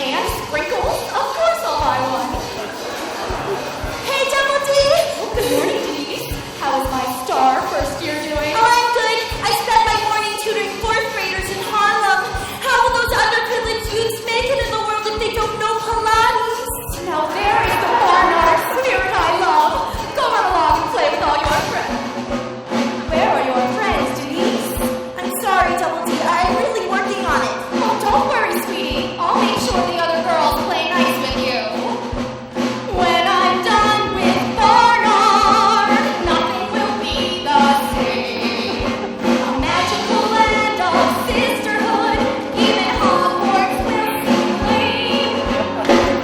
And sprinkles? Of course I'll buy one. Hey, Double D! Good morning, Denise. How is my star first year doing? Oh, I'm good. I spent my morning tutoring fourth graders in Harlem. How will those underprivileged youths make it in the world if they don't know Pilates? Now there is the Barnard spirit I love. Go run along and play with all your friends. Where are your friends, Denise? I'm sorry, Double D. I'm really working on it. Oh, don't worry, sweetie. I'll make sure the other girls play nice with you. When I'm done with Barnard, nothing will be the same. A magical land of sisterhood, even Hogwarts will seem lame.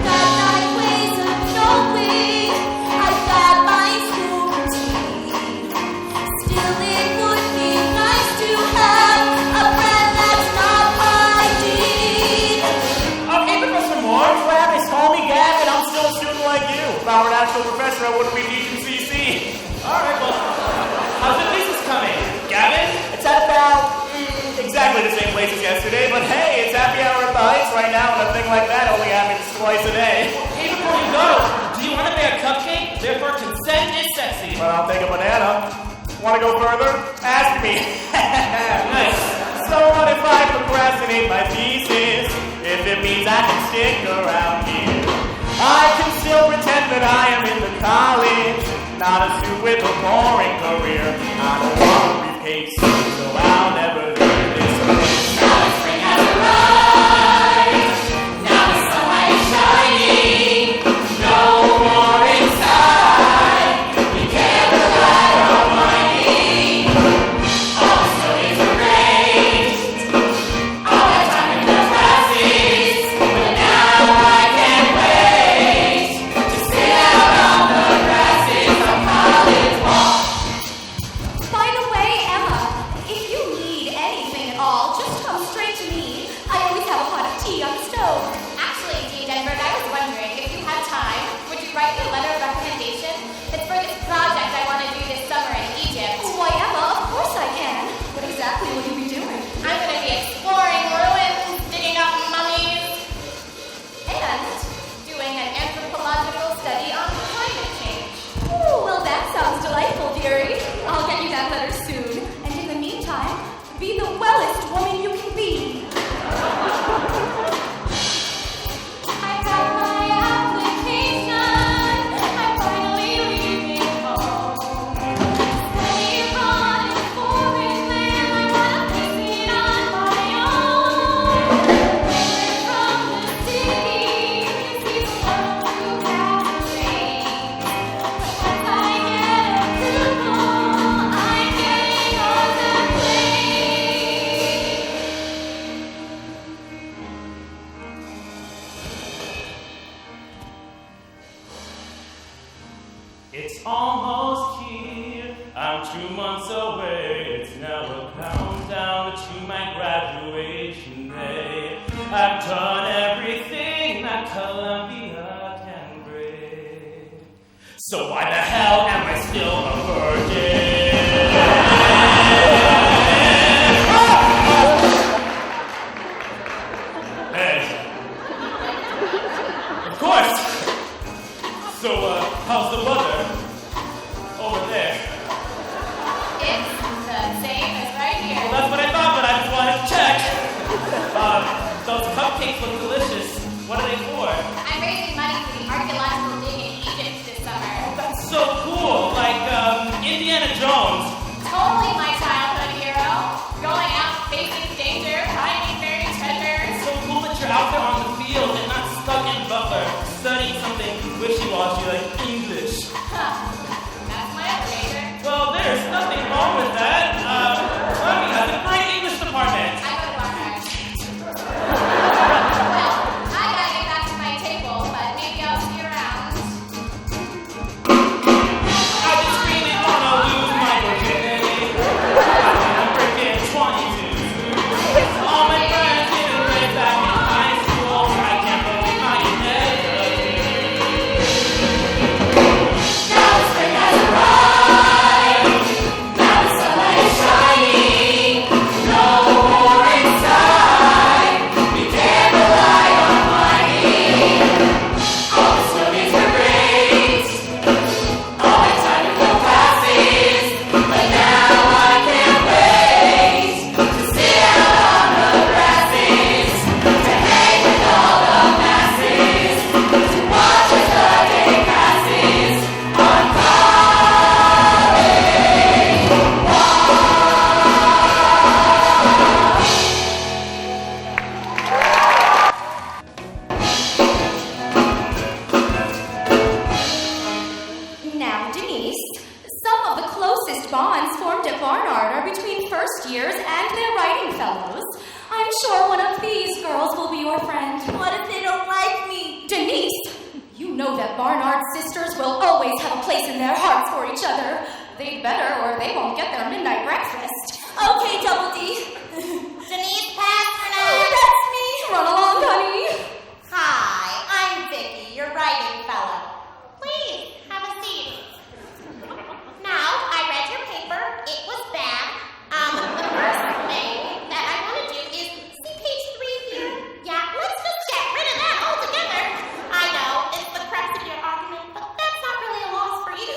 Got my ways of knowing. I've got my school routine. Still, it would be nice to have a friend that's not my dean. Okay, Professor Moore, glad they call me Gavin. I'm still a student like you. If I were an actual professor, I wouldn't be teaching CC. Alright, well, how's the thesis coming? Gavin? It's at about exactly the same place as yesterday, but hey, it's happy hour at the Heights right now, and a thing like that only happens twice a day. Hey, before you go, do you want to make a cupcake? Therefore, consent is sexy. But I'll take a banana. Want to go further? Ask me. Nice. So what if I procrastinate my thesis? If it means I can stick around here, I can still pretend that I am in the college, not a suit with a boring career. I don't want a briefcase, so I'll never leave this place. Now the spring has arrived. Now the sunlight is shining. No more inside. We can't rely on winding. All the snow is erased. All that time in the classes. But now I can't wait to sit out on the grasses of college walk. By the way, Emma, if you need anything at all, just come straight to me. I always have a pot of tea on the stove. Actually, Dean Denburg, I was wondering if you had time, would you write me a letter of recommendation? It's for this project I want to do this summer in Egypt. Why, Emma, of course I can. What exactly will you be doing? I'm going to be exploring ruins, digging up mummies, and doing an anthropological study on climate change. Oh, well, that sounds delightful, dearie. I'll get you that letter soon. And in the meantime, be the wellest woman you can be. I got my application. I'm finally leaving home. Studying on a foreign land. I want to face it on my own. Away from the city, see the world through magazines. But as I get approval, I'm getting on the plane. It's almost here. I'm 2 months away. It's now a countdown to my graduation day. I've done everything that Columbia can bring. So why the hell am I still a virgin? Hey. Of course. So, how's the weather over there? It's the same as right here. Well, that's what I thought, but I just wanted to check. Those cupcakes look delicious. What are they for? I'm raising money for the archaeological dig in Egypt this summer. That's so cool. Like, Indiana Jones. Totally my childhood hero. Going out, facing danger, finding buried treasures. It's so cool that you're out there on the field and not stuck in Butler, studying something wishy-washy like English. That's my other major. Well, there's nothing wrong with that. Mommy has a great English department. I go to Barnard. Well, I gotta get back to my table, but maybe I'll see you around. I just really want to lose my virginity. first years and their writing fellows. I'm sure one of these girls will be your friend. What if they don't like me? Denise, you know that Barnard sisters will always have a place in their hearts for each other. They'd better, or they won't get their midnight breakfast. Okay, Double D. Denise Pasternak. Oh, that's me. Run along, honey. Hi, I'm Vicky, your writing fellow. Please, have a seat. Now, I read your paper. It was bad. The first thing that I want to do is see page 3 here. Yeah, let's just get rid of that altogether. I know, it's the crux of your argument, but that's not really a loss for you.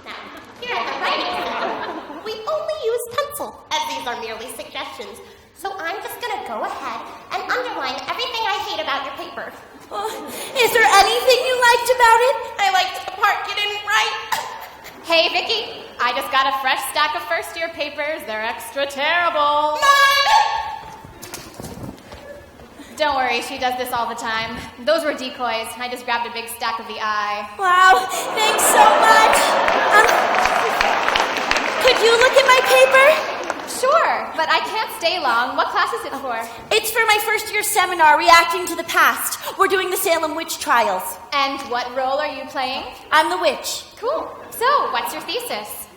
Now, here at the writing center, we only use pencil, as these are merely suggestions. So I'm just going to go ahead and underline everything I hate about your paper. Is there anything you liked about it? I liked the part you didn't write. Hey, Vicky, I just got a fresh stack of first-year papers. They're extra terrible. Don't worry, she does this all the time. Those were decoys. I just grabbed a big stack of the eye. Wow, thanks so much. Could you look at my paper? Sure, but I can't stay long. What class is it for? It's for my first-year seminar, Reacting to the Past. We're doing the Salem witch trials. And what role are you playing? I'm the witch. Cool. So, what's your thesis?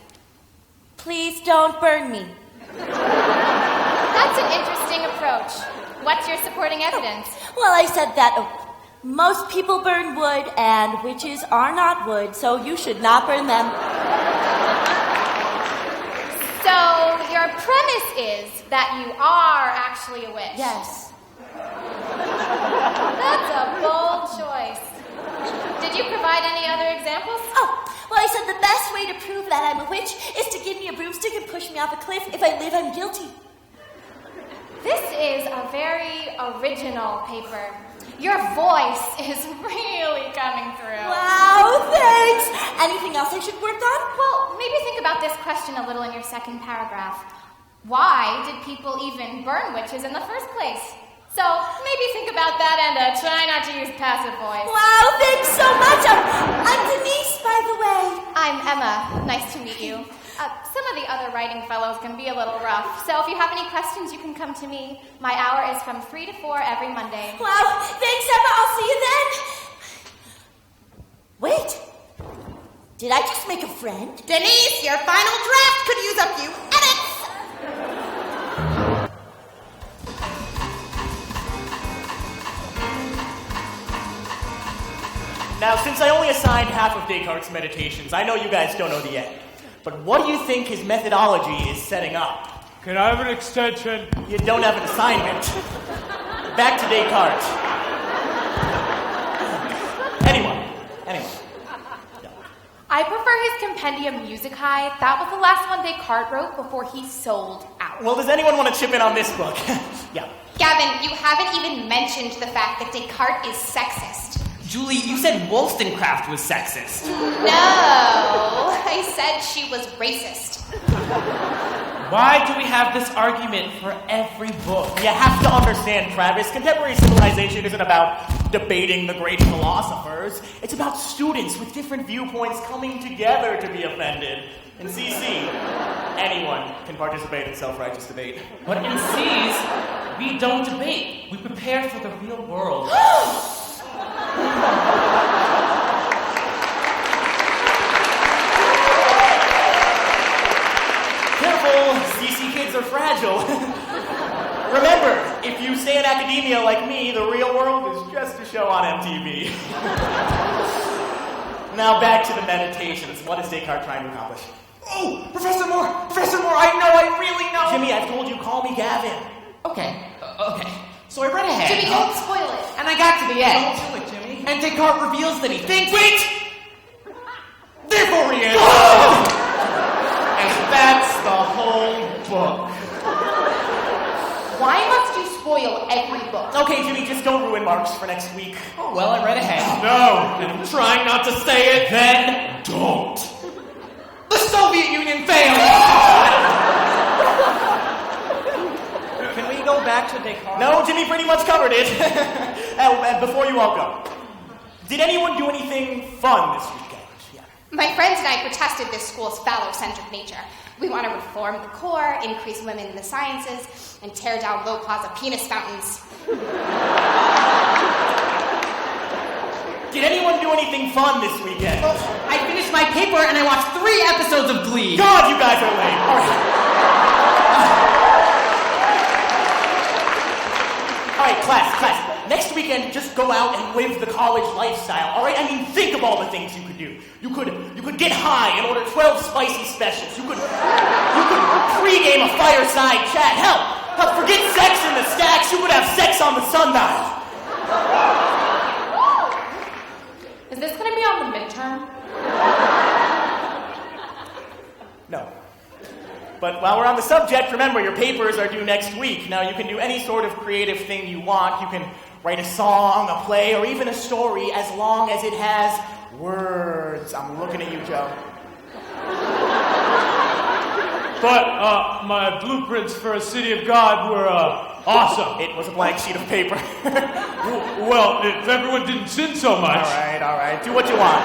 Please don't burn me. That's an interesting approach. What's your supporting evidence? Well, I said that most people burn wood, and witches are not wood, so you should not burn them. So, your premise is that you are actually a witch. Yes. That's a bold choice. Did you provide any other examples? Oh, well, I said the best way to prove that I'm a witch is to give me a broomstick and push me off a cliff. If I live, I'm guilty. This is a very original paper. Your voice is really coming through. Wow, thanks. Anything else I should work on? Well, maybe think about this question a little in your second paragraph. Why did people even burn witches in the first place? So maybe think about that and try not to use passive voice. Wow, thanks so much. I'm Denise, by the way. I'm Emma. Nice to meet you. Some of the other writing fellows can be a little rough, so if you have any questions, you can come to me. My hour is from 3 to 4 every Monday. Wow, thanks, Emma. I'll see you then. Wait. Did I just make a friend? Denise, your final draft could use a few edits. Now, since I only assigned half of Descartes' meditations, I know you guys don't know the end. But what do you think his methodology is setting up? Can I have an extension? You don't have an assignment. Back to Descartes. Anyone? I prefer his Compendium Musicae. That was the last one Descartes wrote before he sold out. Well, does anyone want to chip in on this book? Yeah. Gavin, you haven't even mentioned the fact that Descartes is sexist. Julie, you said Wollstonecraft was sexist. No, I said she was racist. Why do we have this argument for every book? You have to understand, Travis, contemporary civilization isn't about debating the great philosophers. It's about students with different viewpoints coming together to be offended. In CC, anyone can participate in self-righteous debate. But in C's, we don't debate. We prepare for the real world. Careful, CC kids are fragile. Remember, if you stay in academia like me, the real world is just a show on MTV. Now back to the meditations. What is Descartes trying to accomplish? Oh, Professor Moore, I really know. Jimmy, I've told you, call me Gavin. Okay. So I read ahead. Jimmy, don't spoil it. And I got to the end. Don't do it, Jimmy. And Descartes reveals that he thinks... Wait! Therefore he is! And that's the whole book. Why must you spoil every book? Okay, Jimmy, just don't ruin marks for next week. Oh, well, I read ahead. No, and I'm trying not to say it. Then don't. The Soviet Union failed! Can we go back to Descartes? No, Jimmy pretty much covered it. And before you all go, did anyone do anything fun this weekend? Yeah. My friends and I protested this school's phallocentric nature. We want to reform the core, increase women in the sciences, and tear down low-plaza penis fountains. Did anyone do anything fun this weekend? I finished my paper and I watched 3 episodes of Glee. God, you guys are lame. All right, class. Next weekend, just go out and live the college lifestyle, all right? I mean, think of all the things you could do. You could get high and order 12 spicy specials. You could pregame a fireside chat. Hell, forget sex in the stacks. You could have sex on the sundial. Is this going to be on the midterm? No. But while we're on the subject, remember, your papers are due next week. Now, you can do any sort of creative thing you want. You can write a song, a play, or even a story as long as it has words. I'm looking at you, Joe. But my blueprints for a city of God were awesome. It was a blank sheet of paper. Well, if everyone didn't sin so much. All right. Do what you want.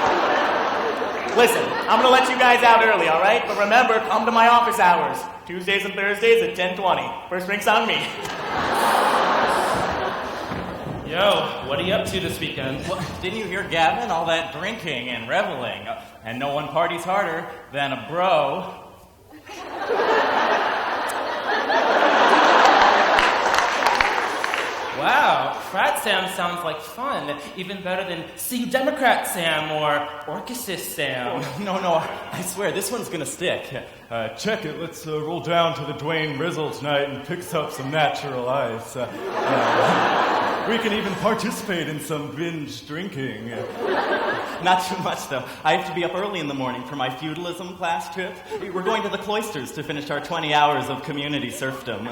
Listen, I'm going to let you guys out early, all right? But remember, come to my office hours. Tuesdays and Thursdays at 10:20. First drink's on me. Yo, what are you up to this weekend? Well, didn't you hear Gavin? All that drinking and reveling. And no one parties harder than a bro. Wow, Frat Sam sounds like fun. Even better than See You Democrat Sam or Orchesis Sam. No, I swear, this one's gonna stick. Check it. Let's roll down to the Dwayne Rizzle tonight and pick up some natural ice. We can even participate in some binge drinking. Not too much, though. I have to be up early in the morning for my feudalism class trip. We're going to the cloisters to finish our 20 hours of community serfdom.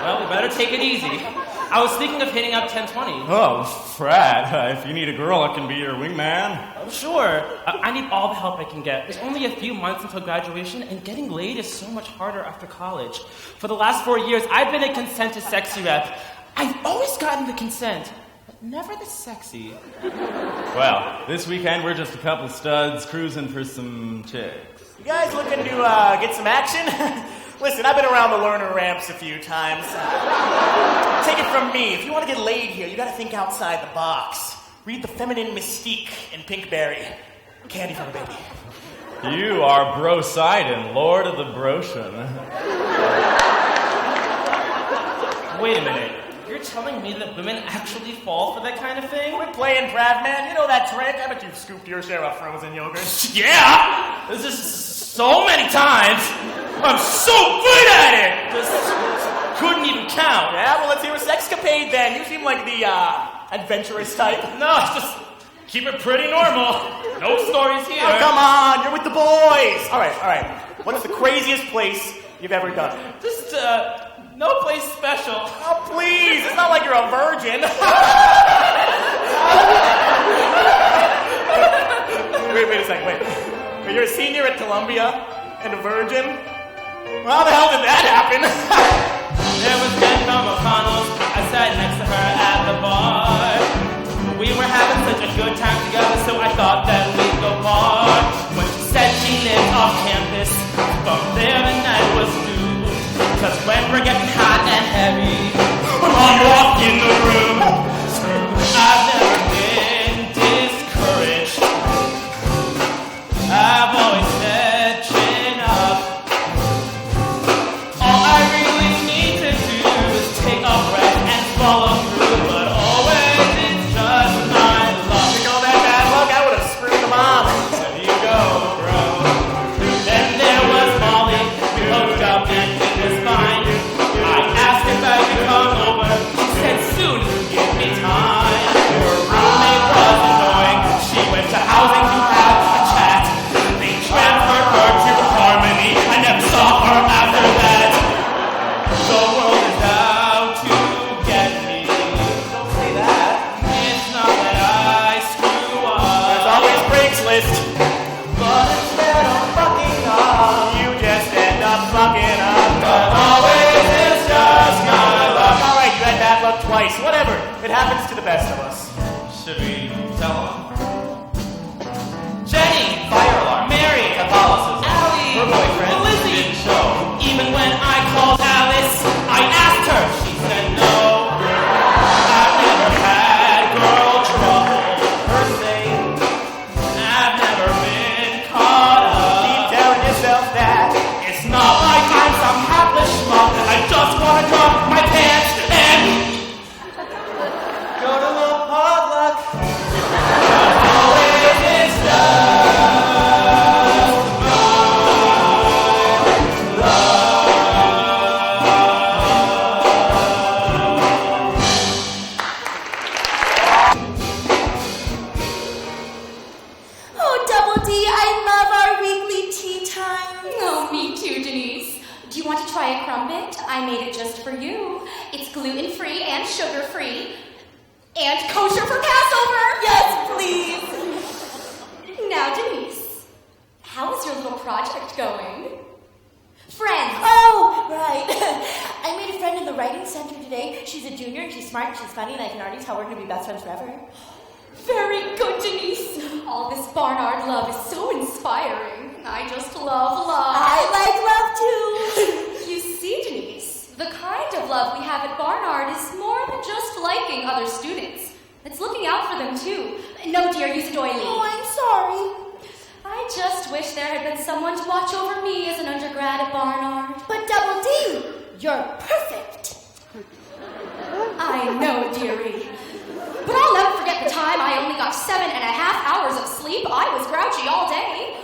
Well, we better take it easy. I was thinking of hitting up 1020. Oh, frat. If you need a girl, I can be your wingman. Sure. I need all the help I can get. There's only a few months until graduation, and getting laid is so much harder after college. For the last 4 years, I've been a consent to sexy rep. I've always gotten the consent, but never the sexy. Well, this weekend we're just a couple studs cruising for some chicks. You guys looking to get some action? Listen, I've been around the Lerner ramps a few times. Take it from me. If you want to get laid here, you got to think outside the box. Read The Feminine Mystique in Pinkberry. Candy for the baby. You are Bro Sidon, Lord of the Broshan. Wait a minute. You're telling me that women actually fall for that kind of thing? Quit playing, Prav, man. You know that trick. I bet you've scooped your share of frozen yogurt. Yeah! This is so many times. I'm so good at it! Just couldn't even count. Yeah, well, let's hear a sexcapade then. You seem like the, adventurous type. No, just keep it pretty normal. No stories here. Oh, come on. You're with the boys. All right. What's the craziest place you've ever done? Just, no place special. Oh, please. It's not like you're a virgin. Wait a second. Wait, you're a senior at Columbia and a virgin? Well, how the hell did that happen? There was Jen from McConnell's. I sat next to her at the bar. We were having such a good time together, so I thought that we'd go far. When she said she lived off campus, from there the night was due. Cause when we're getting hot and heavy, I'm walking the room. I've never been discouraged. I've always said chin up. All I really need to do is take a breath and follow through, but always it's just my luck. You know that bad luck? I would have screwed the mom. There you go, bro. Then there was Molly. We hooked up and it was fine. I asked if I could come over. She said soon if you give me time. Her roommate was annoying. She went to housing to have a chat. They transferred her to Harmony. I never saw her after that. The world is out to get me. Don't say that. It's not that I screw up. There's always Craigslist. But instead of fucking up, You just end up fucking up. but always it's just my luck. All right, you had bad luck twice. Whatever. It happens to the best of us. Should we tell them? Jenny! Fire alarm. Mary! Do you want to try a crumbit? I made it just for you. It's gluten-free and sugar-free. And kosher for Passover! Yes, please. Now, Denise, how is your little project going? Friends. Oh, right. I made a friend in the writing center today. She's a junior, and she's smart, and she's funny, and I can already tell we're going to be best friends forever. Very good, Denise. All this Barnard love is so inspiring. I just love love. I like love, too. You see, Denise, the kind of love we have at Barnard is more than just liking other students. It's looking out for them, too. No, dear, use a doily. Oh, I'm sorry. I just wish there had been someone to watch over me as an undergrad at Barnard. But Double D, you're perfect. I know, dearie. But I'll never forget the time I only got 7.5 hours of sleep. I was grouchy all day.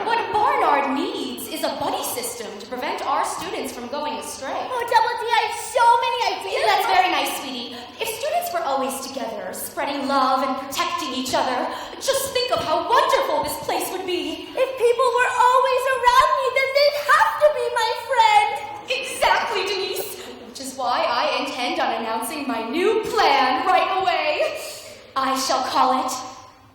What Barnard needs is a buddy system to prevent our students from going astray. Oh, Double D, I have so many ideas. Yeah, that's very nice, sweetie. If students were always together, spreading love and protecting each other, just think of how wonderful this place would be. If people were always around me, then they'd have to be my friend. Exactly, Denise. Which is why I intend on announcing my new plan right away. I shall call it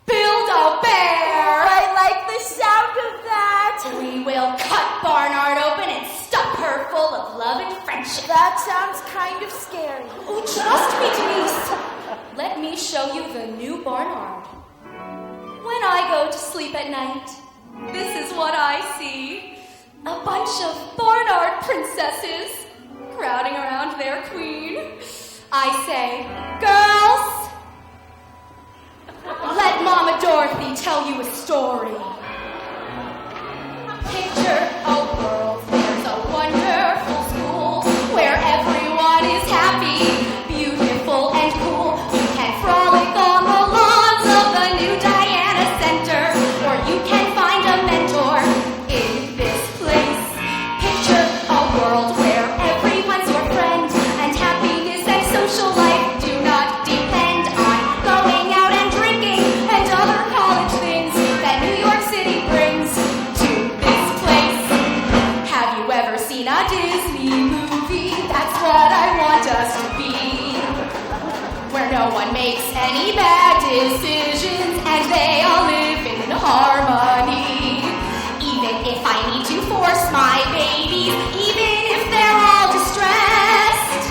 Build a Bear. I like the sound of that. We will cut Barnard open and stuff her full of love and friendship. That sounds kind of scary. Oh, trust me, Denise. Let me show you the new Barnard. When I go to sleep at night, this is what I see. A bunch of Barnard princesses crowding around their queen. I say, girls, let Mama Dorothy tell you a story. Picture a world, there's a wonderful school where everyone is happy, beautiful and cool. You can frolic on the lawns of the new Diana Center, or you can find a mentor in this place. Picture a world where everyone's your friend, and happiness and social life do not depend on going out and drinking and other college things that New York City brings to this place. Have you ever seen a Disney movie? That's what I want us to be. Where no one makes any bad decisions and they all live in harmony. Even if I need to force my babies, even if they're all distressed,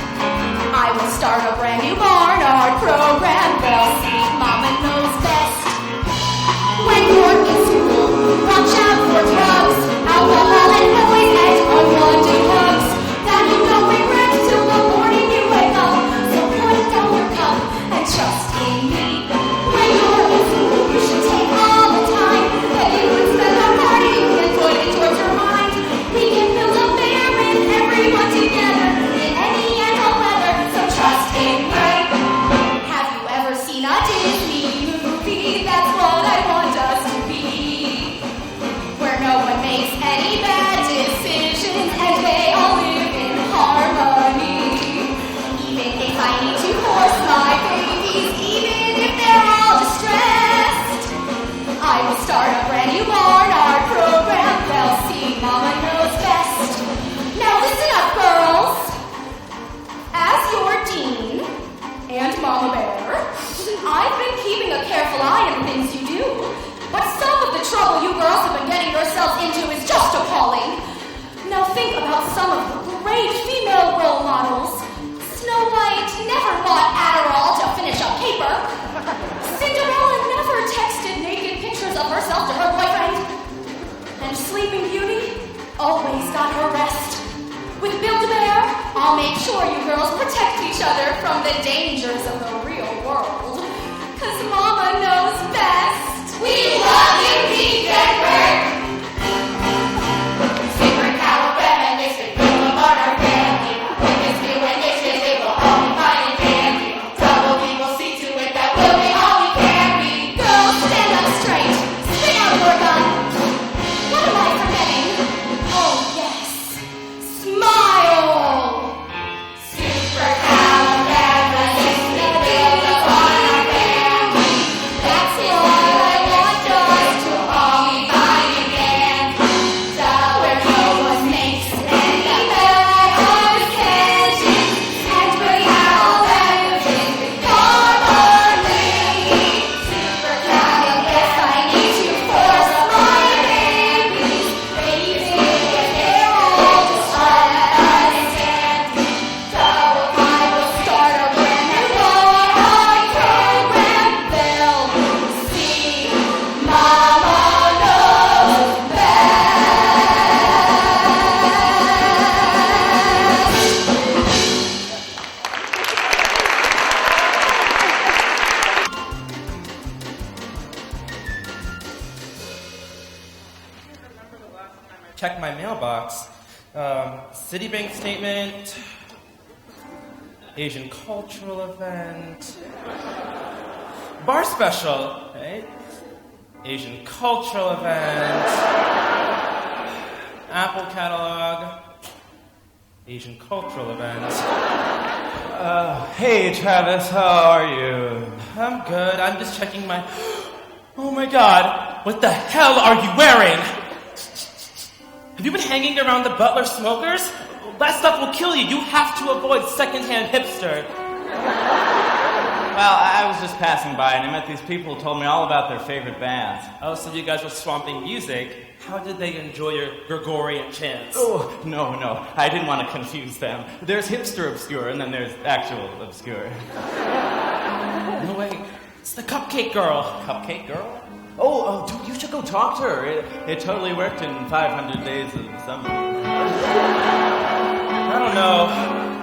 I will start a brand new Barnard program. They'll see Mama knows best. When you're in school, watch out for drugs, alcohol and noise and unwanted hugs that you don't regret till the morning you wake up. So put down your cup and trust in me. When you're in school, you should take all the time that you would spend on partying and put it towards your mind. We can build a bear with everyone together in any and all weather. So trust in me. Have you ever seen a Disney movie? That's what I want us to be. Where no one makes any bad decisions and they all live in harmony. Even if I need to force my babies, even if they're all distressed, I will start a brand new Barnard program. They'll see Mama knows best. Now listen up, girls. As your dean and Mama Bear, I've been keeping a careful eye on things you do. But some of the trouble you girls have been getting yourselves into is just appalling. Now think about some of the great female role models. Snow White never bought Adderall to finish a paper. Cinderella never texted naked pictures of herself to her boyfriend. And Sleeping Beauty always got her rest. With Build-A-Bear, I'll make sure you girls protect each other from the dangers of the real world. 'Cause Mama knows best. We love you, Dean Denburg. Supercalifragilistic, build a Barnard family. With this new initiative, we'll all be fine and dandy. Double D will see to it that we'll be all we can be. Girls, stand up straight. Spit out your gun. What am I forgetting? Oh, yes. Smile. Supercalifragilistic, build a Barnard family. That's what I want us to all be fine and Citibank statement, Asian cultural event, bar special, right? Asian cultural event, Apple catalog, Asian cultural event. Hey, Travis, how are you? I'm good. I'm just checking my... Oh my god, what the hell are you wearing? Have you been hanging around the Butler smokers? That stuff will kill you. You have to avoid secondhand hipster. Well, I was just passing by and I met these people who told me all about their favorite bands. Oh, so you guys were swamping music. How did they enjoy your Gregorian chants? Oh, no. I didn't want to confuse them. There's hipster obscure and then there's actual obscure. No way. It's the Cupcake Girl. Cupcake Girl? Oh, dude, you should go talk to her. It totally worked in 500 days of summer. I don't know.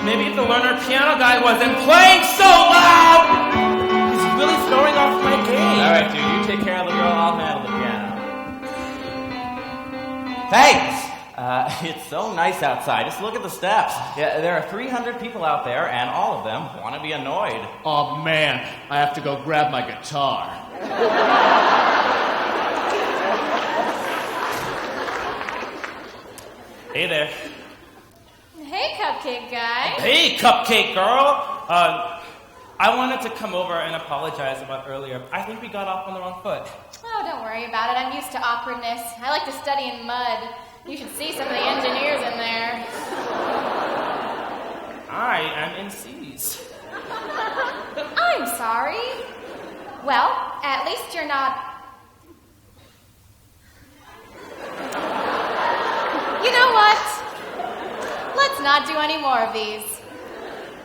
Maybe if the Lerner Piano guy wasn't playing so loud! He's really throwing off my game. All right, dude, you take care of the girl. I'll handle the piano. Thanks! It's so nice outside. Just look at the steps. Yeah, there are 300 people out there, and all of them want to be annoyed. Oh, man, I have to go grab my guitar. Hey there. Hey, Cupcake Guy. Hey, Cupcake Girl! I wanted to come over and apologize about earlier. I think we got off on the wrong foot. Oh, don't worry about it. I'm used to awkwardness. I like to study in mud. You should see some of the engineers in there. I am in C's. I'm sorry. Well, at least you're not... You know what? Let's not do any more of these.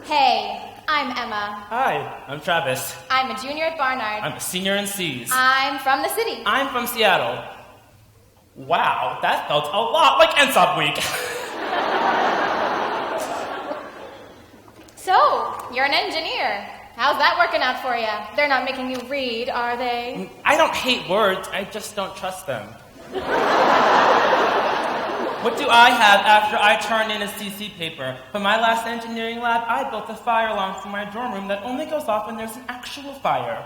Hey, I'm Emma. Hi, I'm Travis. I'm a junior at Barnard. I'm a senior in C's. I'm from the city. I'm from Seattle. Wow, that felt a lot like NSOP week. So, you're an engineer. How's that working out for you? They're not making you read, are they? I don't hate words, I just don't trust them. What do I have after I turn in a CC paper? For my last engineering lab, I built a fire alarm for my dorm room that only goes off when there's an actual fire.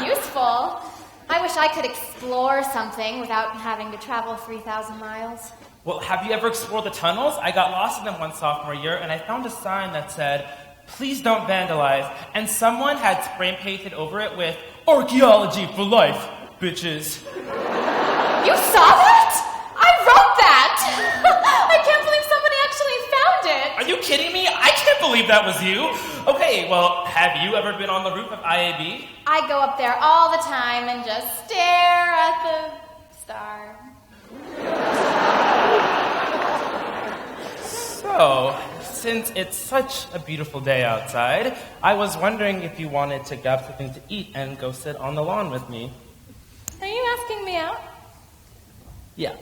Useful. I wish I could explore something without having to travel 3,000 miles. Well, have you ever explored the tunnels? I got lost in them one sophomore year, and I found a sign that said, "Please don't vandalize," and someone had spray painted over it with, "Archaeology for life, bitches." You saw that? I wrote that! I can't believe somebody actually found it! Are you kidding me? I can't believe that was you. Okay, well, have you ever been on the roof of IAB? I go up there all the time and just stare at the star. So, since it's such a beautiful day outside, I was wondering if you wanted to grab something to eat and go sit on the lawn with me. Are you asking me out? Yeah.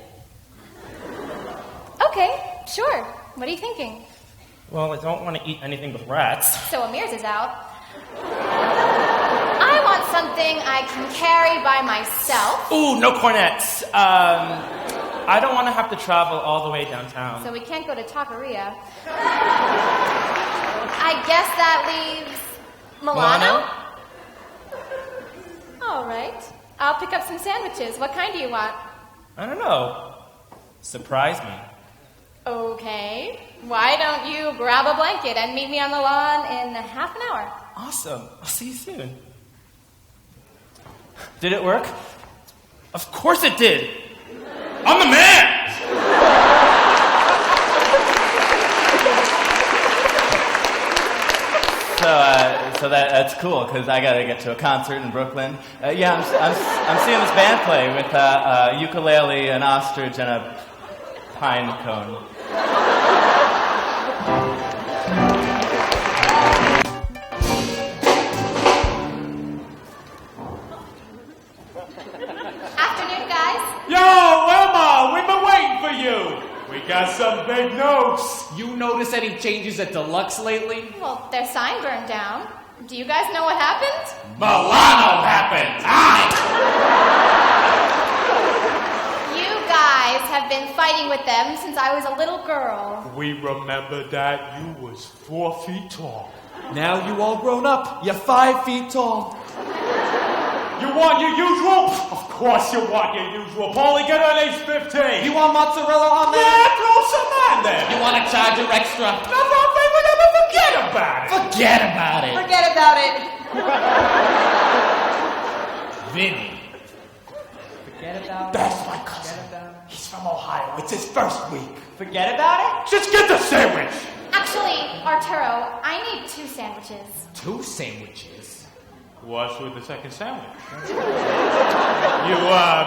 Okay, sure. What are you thinking? Well, I don't want to eat anything with rats. So Amir's is out. I want something I can carry by myself. Ooh, no cornets. I don't want to have to travel all the way downtown. So we can't go to Taqueria. I guess that leaves Milano? All right. I'll pick up some sandwiches. What kind do you want? I don't know. Surprise me. Okay. Why don't you grab a blanket and meet me on the lawn in half an hour? Awesome. I'll see you soon. Did it work? Of course it did. I'm the man! So that's cool because I gotta get to a concert in Brooklyn. I'm seeing this band play with a ukulele, an ostrich, and a pine cone. Afternoon, guys. Yo, Emma, we've been waiting for you. We got some big notes. You notice any changes at Deluxe lately? Well, their sign burned down. Do you guys know what happened? Milano happened. Aye. You guys guys have been fighting with them since I was a little girl. We remember that you was 4 feet tall. Now you all grown up. You're 5 feet tall. You want your usual? Of course you want your usual. Paulie, get on age 15. You want mozzarella on Yeah, that? throw some on there. You want to charge her extra? No, we never forget about it. Forget about it. Forget about it. Vinny. That's my cousin. He's from Ohio. It's his first week. Forget about it? Just get the sandwich. Actually, Arturo, I need 2 sandwiches. 2 sandwiches. What's with the second sandwich? You,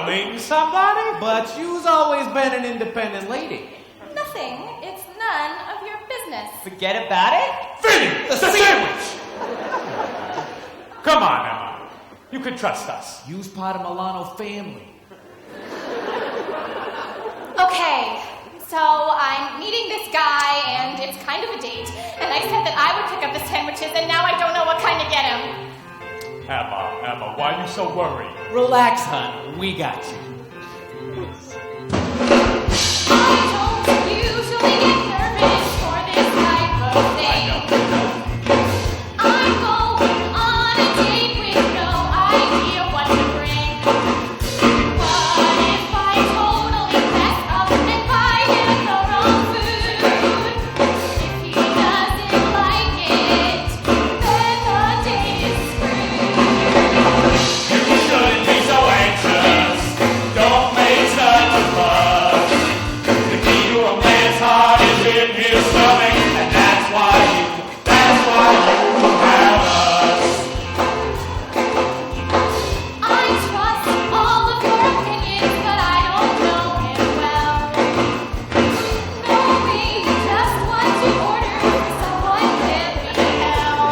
meeting somebody? But you's always been an independent lady. Nothing. It's none of your business. Forget about it? Vinny, the sandwich! Come on, Emma. You can trust us. You's part of Milano family. Okay, so I'm meeting this guy, and it's kind of a date. And I said that I would pick up the sandwiches, and now I don't know what kind to get him. Emma, why are you so worried? Relax, hon. We got you. I don't usually get nervous for this type of thing. I'm going on a date with no idea what to bring. What if I totally mess up and buy him the wrong food? If he doesn't like it, then the date is screwed. You shouldn't be so anxious. Don't make such a fuss. The key to a man's heart is in his stomach, and that's why you have us. I trust all of your opinions, but I don't know him well. Knowing just what to order for someone living hell.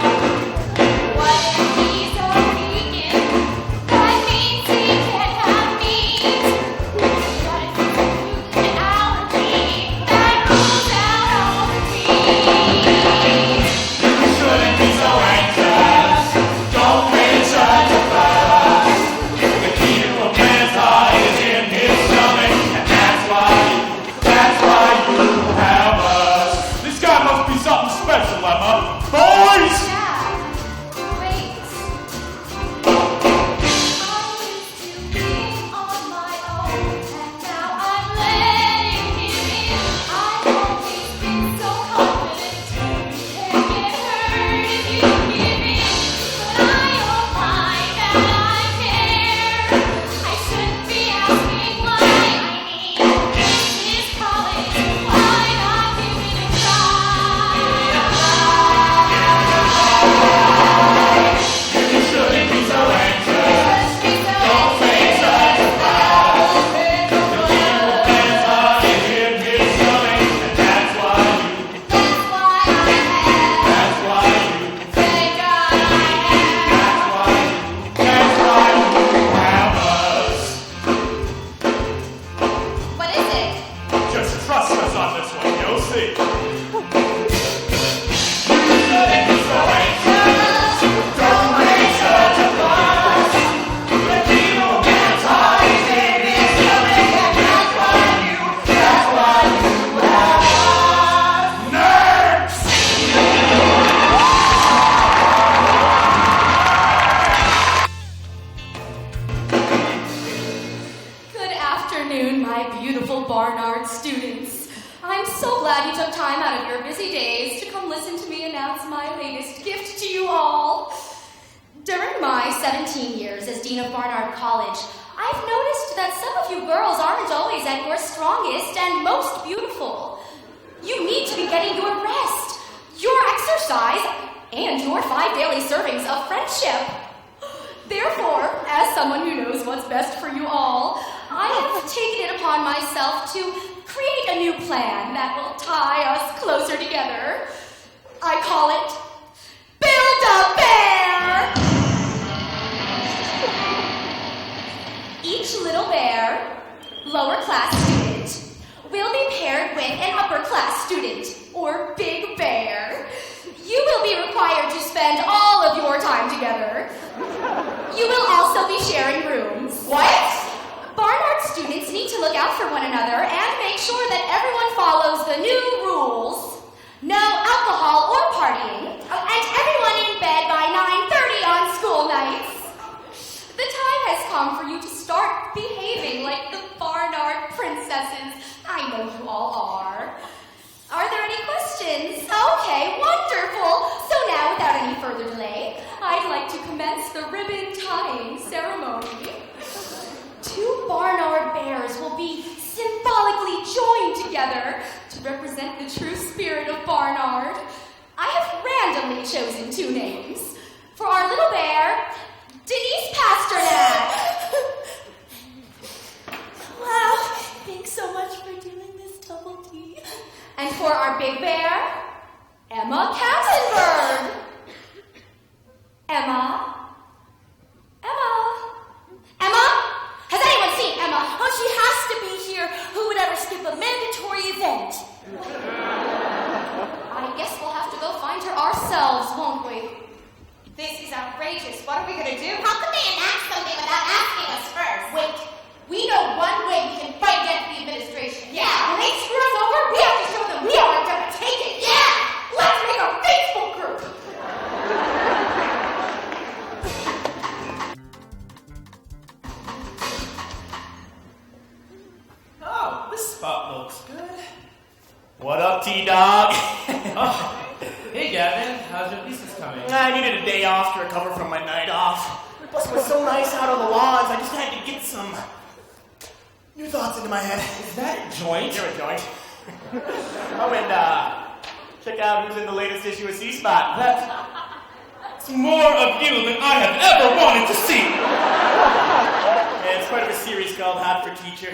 What if he's a vegan? That means he can't have meat. What if he's a gluten allergy? That rules out all the meat. You shouldn't be so anxious. Don't make such a fuss. The key to a man's heart is in his stomach, and that's why you have us. This guy must be something special, Emma. Boys! Yeah, great. I used to be on my own, and now I'm letting him in. I've always been so confident. You can't get hurt if you give in. But I don't mind that I care. I shouldn't be asking why. I mean, this is college. Why not give it a try? You shouldn't be so anxious. Don't make such a fuss. The key to a man's heart is in his stomach, and that's why you have us. What is it? Just trust us on this one. You'll see. Shouldn't be so anxious. Don't make such a fuss. The key to a man's heart is in his stomach, and that's why you have us. Next! Good afternoon, my beautiful Barnard students. I'm so glad you took time out of your busy days to come listen to me announce my latest gift to you all. During my 17 years as Dean of Barnard College, I've noticed that some of you girls aren't always at your strongest and most beautiful. You need to be getting your rest, your exercise, and your 5 daily servings of friendship. Therefore, as someone who knows what's best for you all, I have taken it upon myself to create a new plan that will tie us closer together. I call it Build-A-Bear! Each little bear, lower class student, will be paired with an upper class student, or Big Bear. You will be required to spend all of your time together. You will also be sharing rooms. What? Barnard students need to look out for one another and make sure that everyone follows the new rules. No alcohol or partying, and everyone in bed by 9:30 on school nights. The time has come for you to start behaving like the Barnard princesses I know you all are. Are there any questions? Okay, wonderful. So now, without any further delay, I'd like to commence the ribbon tying ceremony. 2 Barnard bears will be symbolically joined together to represent the true spirit of Barnard. I have randomly chosen 2 names. For our little bear, Denise Pasternak. Wow, thanks so much for doing this, Double D. And for our big bear, Emma Katzenberg. Emma? Has anyone seen Emma? Oh, she has to be here. Who would ever skip a mandatory event? I guess we'll have to go find her ourselves, won't we? This is outrageous. What are we going to do? How can they enact something without asking us first? Wait. We know one way we can fight against the administration. Yeah, when they screw us over, we have to show them we are going to take it. Yeah! Let's make a Facebook group. Oh, this spot looks good. What up, T-Dog? Oh, hey, Gavin. How's your thesis coming? I needed a day off to recover from my night off. Plus, it was so nice out on the lawns, I just had to get some new thoughts into my head. Is that a joint? You're a joint. Oh, and check out who's in the latest issue of C-Spot. That's more of you than I have ever wanted to see. Yeah, it's part of a series called Hot for Teacher.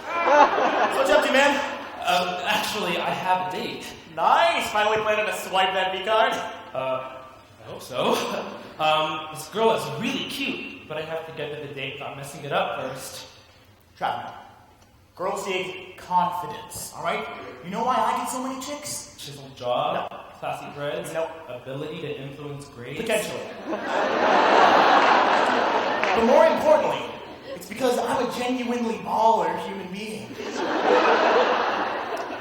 So what's up to, man? Actually, I have a date. Nice. Finally planning to swipe that V-card? I hope so. This girl is really cute, but I have to get to the date without messing it up first. Trap. Girls dig confidence, all right? You know why I get so many chicks? Chiseled jaw, No. classy dreads, Nope. ability to influence grades. Potentially. But more importantly, it's because I'm a genuinely baller human being.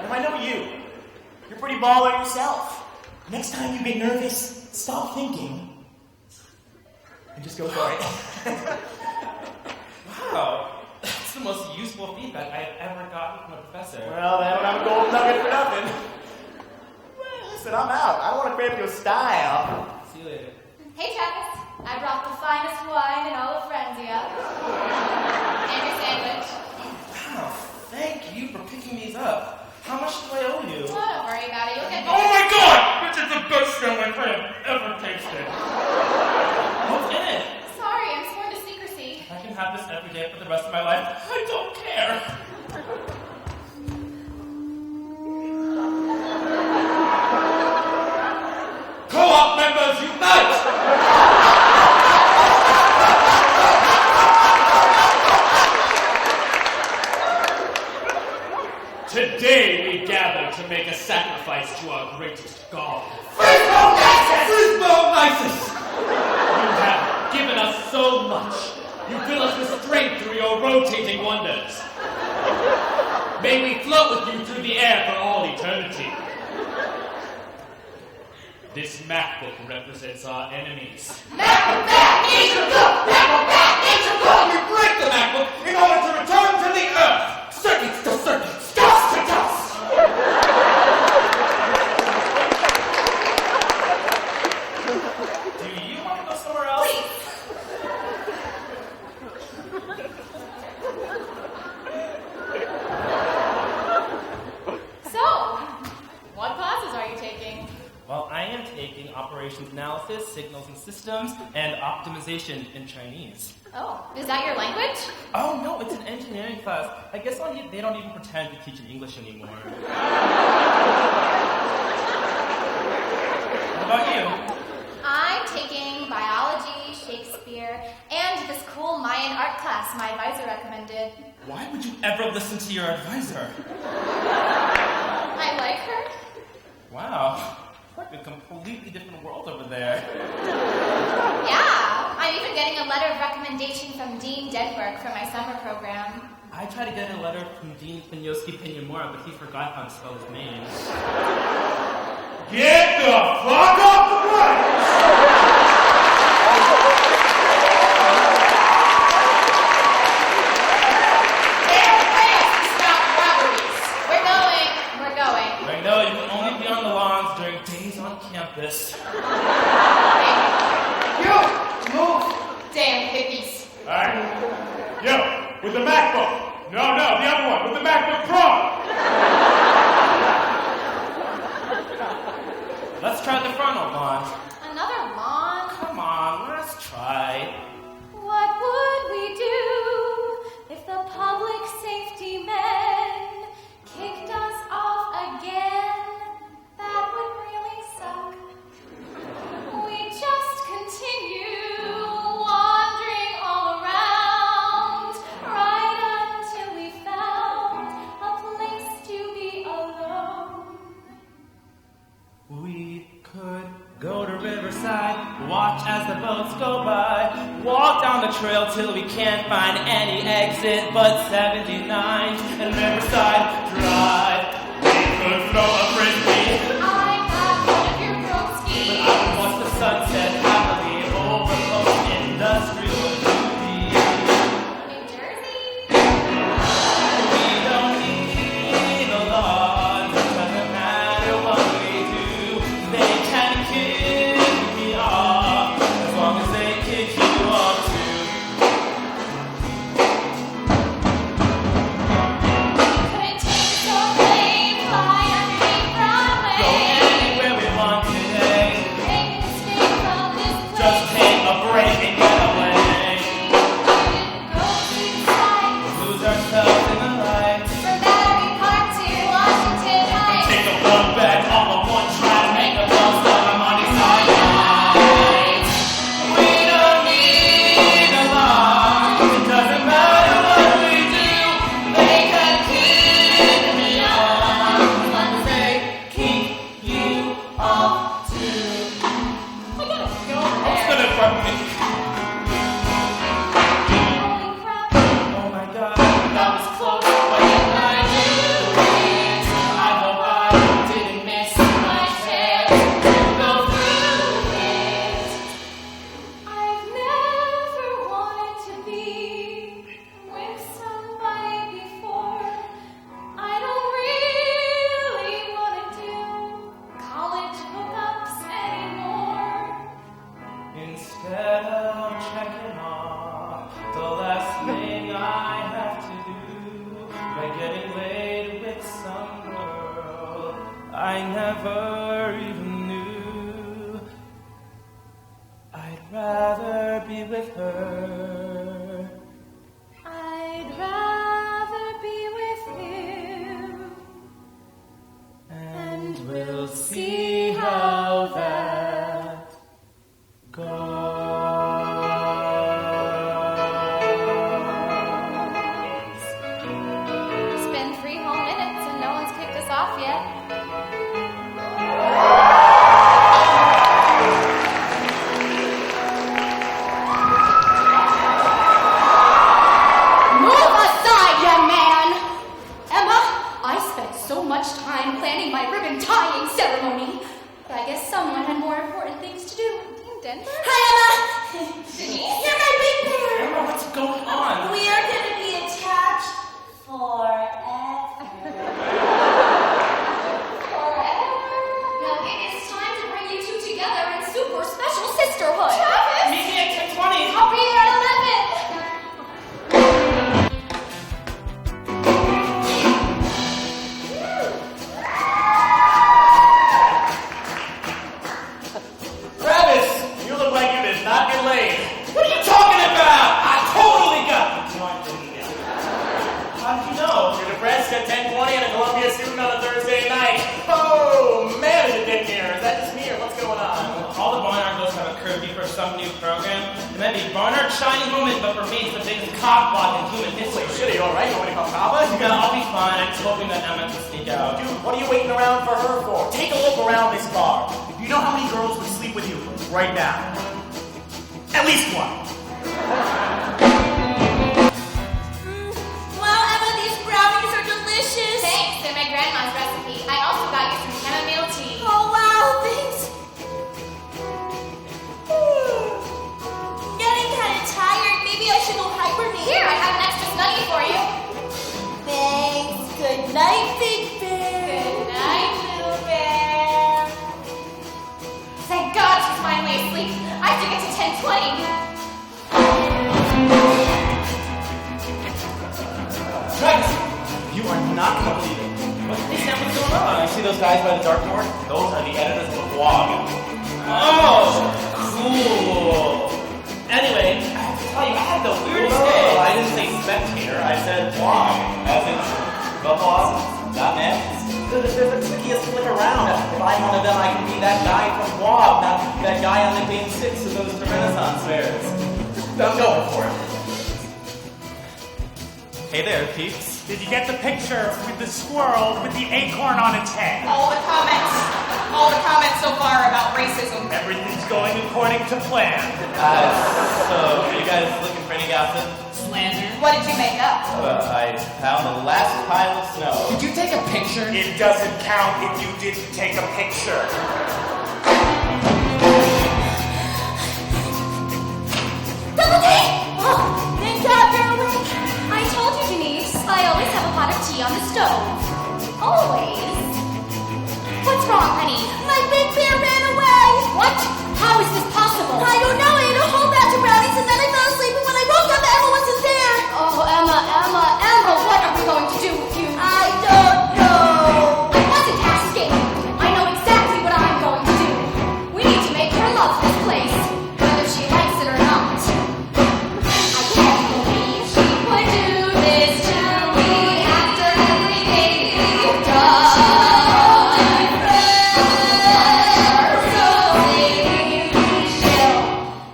And I know you. You're pretty baller yourself. Next time you get nervous, stop thinking and just go for it. Wow, that's the most useful feedback I've ever gotten from a professor. Well, then I'm a gold nugget for nothing. Well, listen, I'm out. I don't want to cramp your style. See you later. Hey, Travis. I brought the finest wine in all of Frenzia. And your sandwich. Wow, thank you for picking these up. How much do I owe you? Oh, don't worry about it. You'll get Oh my god! This is the best sandwich I have ever tasted. What's in it? Sorry, I'm sworn to secrecy. I can have this every day for the rest of my life. I don't care. Co-op members unite! Today we gather to make a sacrifice to our greatest god. Frisbo-Nisus! You have given us so much. You fill us with strength through your rotating wonders. May we float with you through the air for all eternity. This MacBook represents our enemies. MacBook back! Nature book! MacBook back! Nature book! We break the MacBook in order to return to the Earth! Circuits to circuits! Dust to dust! Do you want to go somewhere else? Please. So, what classes are you taking? Well, I am taking operations analysis, signals and systems, and optimization in Chinese. Oh, is that your language? Oh, no, it's an engineering class. I guess they don't even pretend to teach in English anymore. What about you? I'm taking biology, Shakespeare, and this cool Mayan art class my advisor recommended. Why would you ever listen to your advisor? I like her. Wow, like a completely different world over there. Yeah, I'm even getting a letter of recommendation from Dean Denburg for my summer program. I tried to get a letter from Dean Pinyoski Pinyamura, but he forgot how to spell his name. Get the fuck off the bike! I know you can only be on the lawns during days on campus. You move, damn hippies. Alright. Yo, with the MacBook. No, the other one, with the MacBook Pro. Let's try the frontal lawn. Another lawn? Come on, let's try. What would we do if the public safety men kicked us off again? That would really suck. We just continue wandering all around, right until we found a place to be alone. We could go to Riverside, watch as the boats go by, walk down the trail till we can't find any exit but 79 and Riverside Drive. We could throw a frisbee. I have one of your broskies. But I would watch the sunset happily over those industrial duties. New Jersey? We don't need a lot. Doesn't matter what we do. They can kick me off as long as they kick you off too. Couldn't take the plane, fly underneath Broadway. Go anywhere we want today. Make an escape from this place. Just take a break and get away. Go to the side. Lose ourselves in the lights. From Battery Park to Washington Heights. Take a one back all of one, try to make the most of our money side. We don't need a lot. It doesn't matter what we do. They can keep me on as long as they keep you off too. What's gonna fuck me? Holy crap. Oh my God, that was close. What did I do? I hope I didn't miss my chance to go through it. I've never wanted to be with somebody before. I don't really want to do college hookups anymore. Instead of checking off the last thing I have to do by getting laid with some girl I never even knew, I'd rather be with her. I'd rather be with you. And we'll see how that goes. It's been 3 whole minutes and no one's kicked us off yet. Move aside, young man! Emma, I spent so much time planning my ribbon tying ceremony, but I guess someone had more important things to do. Dean Denburg? Hi, Emma! You're my big bear! Emma, what's going on? We are going to be attached forever. Now it is time to bring you two together in super special sisterhood. Meet me at 10:20. I'll be there at 11. Travis, you look like you did not get laid. What are you talking about? I totally got the joint in here. How'd you know? You're depressed at 10:20 and a Columbia student on a Thursday night. Oh, man, is it dick here? Is that just me or what's going on? All the Barnard girls have a curvy for some new program. It might be Barnard Shining Moment, but for me, it's the biggest cock block in human history. Wait, shit, are you alright? You want me to call Papa? Yeah, I'll be fine. I'm just hoping that Emma can sneak out. Dude, what are you waiting around for her for? Take a look around this bar. Do you know how many girls would sleep with you right now? At least one. Well, see those guys by the dartboard? Those are the editors of the blog. Oh, cool. Anyway, I have to tell you, I had the weirdest day. I didn't say spectator, I said blog. As in theblog.net. They're the trickiest to flick around. If I'm one of them, I can be that guy from blog, not that guy on the game 6 of those Renaissance fairs. I'm going for it. Hey there, peeps. Did you get the picture with the squirrel with the acorn on its head? All the comments so far about racism. Everything's going according to plan. So, are you guys looking for any gossip? Slander. What did you make up? I found the last pile of snow. Did you take a picture? It doesn't count if you didn't take a picture. Double D! Oh, thank God you're awake. I told you, Denise. I always have a pot of tea on the stove. Always. What's wrong, honey? My big bear ran away. What? How is this possible? I don't know. I ate a whole batch of brownies and then I fell asleep, and when I woke up, Emma wasn't there. Oh, Emma, what are we going to do with you? I don't know. I wasn't asking. I know exactly what I'm going to do. We need to make her love this place, whether she likes it or not. I can't believe she would do this to me after everything we've done. So maybe she'll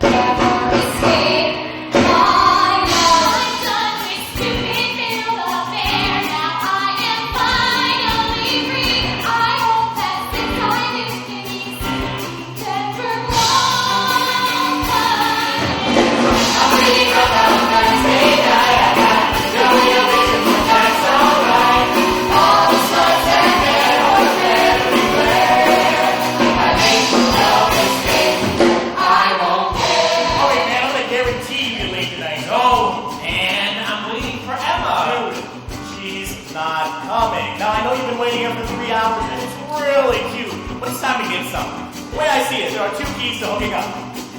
never escape my love. I'm done with stupid Bill the Bear. Now I am finally free. I hope that since I knew Denise Denburg won't come. I'm reading about Thursday night. I got no reservations, but that's alright. All the sluts and men are everywhere. If I make no mistake, I won't care. All right, man, I'm gonna guarantee you're late tonight. Oh, and I'm waiting for Emma. Dude, she's not coming. Now, I know you've been waiting here for 3 hours, and it's really cute, but it's time to get some. The way I see it, there are 2 keys to hooking up.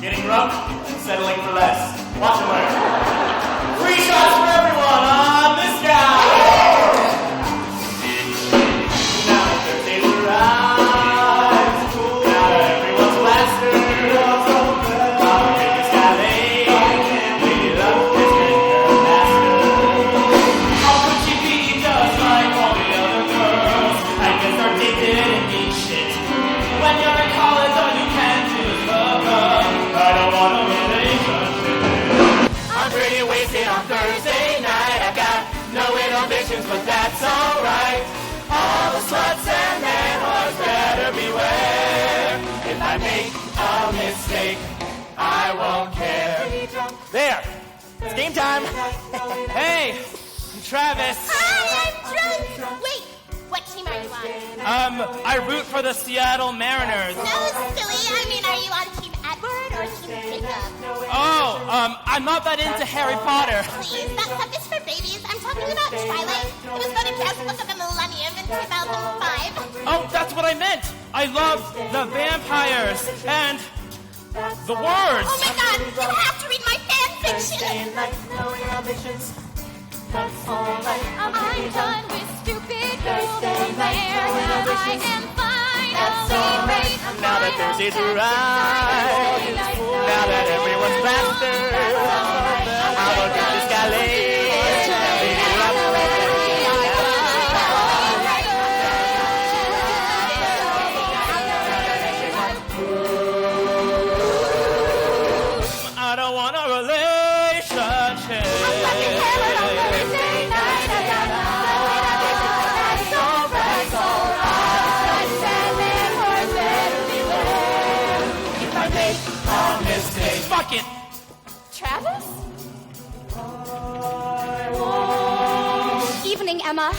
Getting drunk and settling for less. Watch and learn. 3 shots for everyone on this guy! Now that Thursday's arrived, now that everyone's blasted, I'll make this guy late, lead it up, it's been her master. How could she be just like all the other girls? I guess are addicted and need shit. When you're in college, all you can do is hook up. I don't want a relationship. I'm pretty wasted on Thursday night. I got no inhibitions, but that's alright. All the sluts and men whores better beware. If I make a mistake, I won't care. There! It's game time! Hey, I'm Travis. Hi, I'm drunk. Wait, what team are you on? I root for the Seattle Mariners. No, silly. I mean, are you on Team Edward or Team Jacob? Oh, I'm not that into Harry Potter. Please, that stuff is for babies. I'm talking about Twilight. It was voted best book of the millennium in 2005. Oh, that's what I meant. I love the vampires and the words. Oh my God, you have to read my fan fiction. I'm done with stupid girls and there. Now I am finally free. Now that Thursday's arrived, now that everyone's blasted, I will get this guy late, lead it up, I don't want a relationship. Fuck it. Travis? Evening, Emma.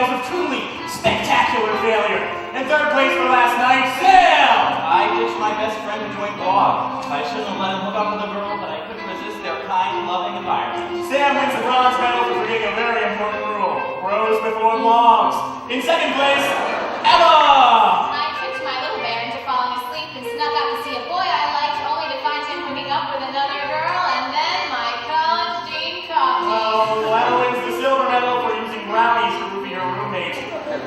tales of truly spectacular failure. In third place for last night, Sam! I ditched my best friend to join Bob. I shouldn't have let him hook up with a girl, but I couldn't resist their kind, loving environment. Sam wins the bronze medal for forgetting a very important rule. Bros before blogs. In second place, Emma! I tricked my little bear into falling asleep and snuck out to see a boy I liked, only to find him hooking up with another girl, and then my college dean caught me. Well, Emma wins the silver medal for using brownies to roofie her roommate.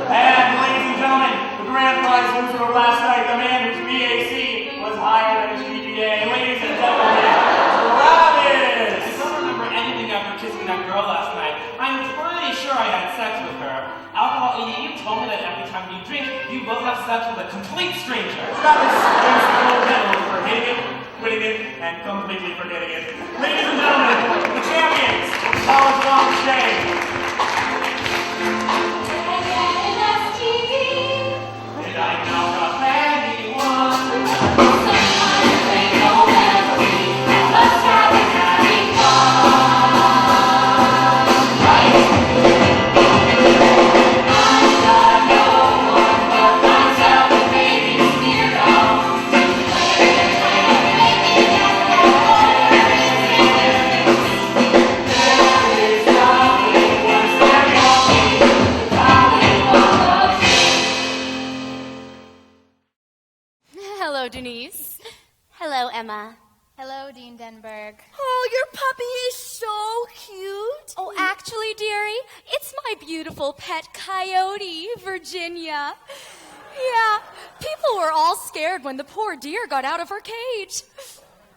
And ladies and gentlemen, the grand prize loser of last night, the man whose BAC was higher than his GPA. Ladies and gentlemen, Travis! I don't remember anything after kissing that girl last night. I'm pretty sure I had sex with her. Alcohol idiot, you told me that every time you drink, you will have sex with a complete stranger. Travis wins the gold medal for hitting it, quitting it, and completely forgetting it. Ladies and gentlemen, the champions of College Walk of Shame. Did I knock up anyone? Hello, Denise. Hello, Emma. Hello, Dean Denburg. Oh, your puppy is so cute. Oh, actually, dearie, it's my beautiful pet coyote, Virginia. Yeah, people were all scared when the poor deer got out of her cage.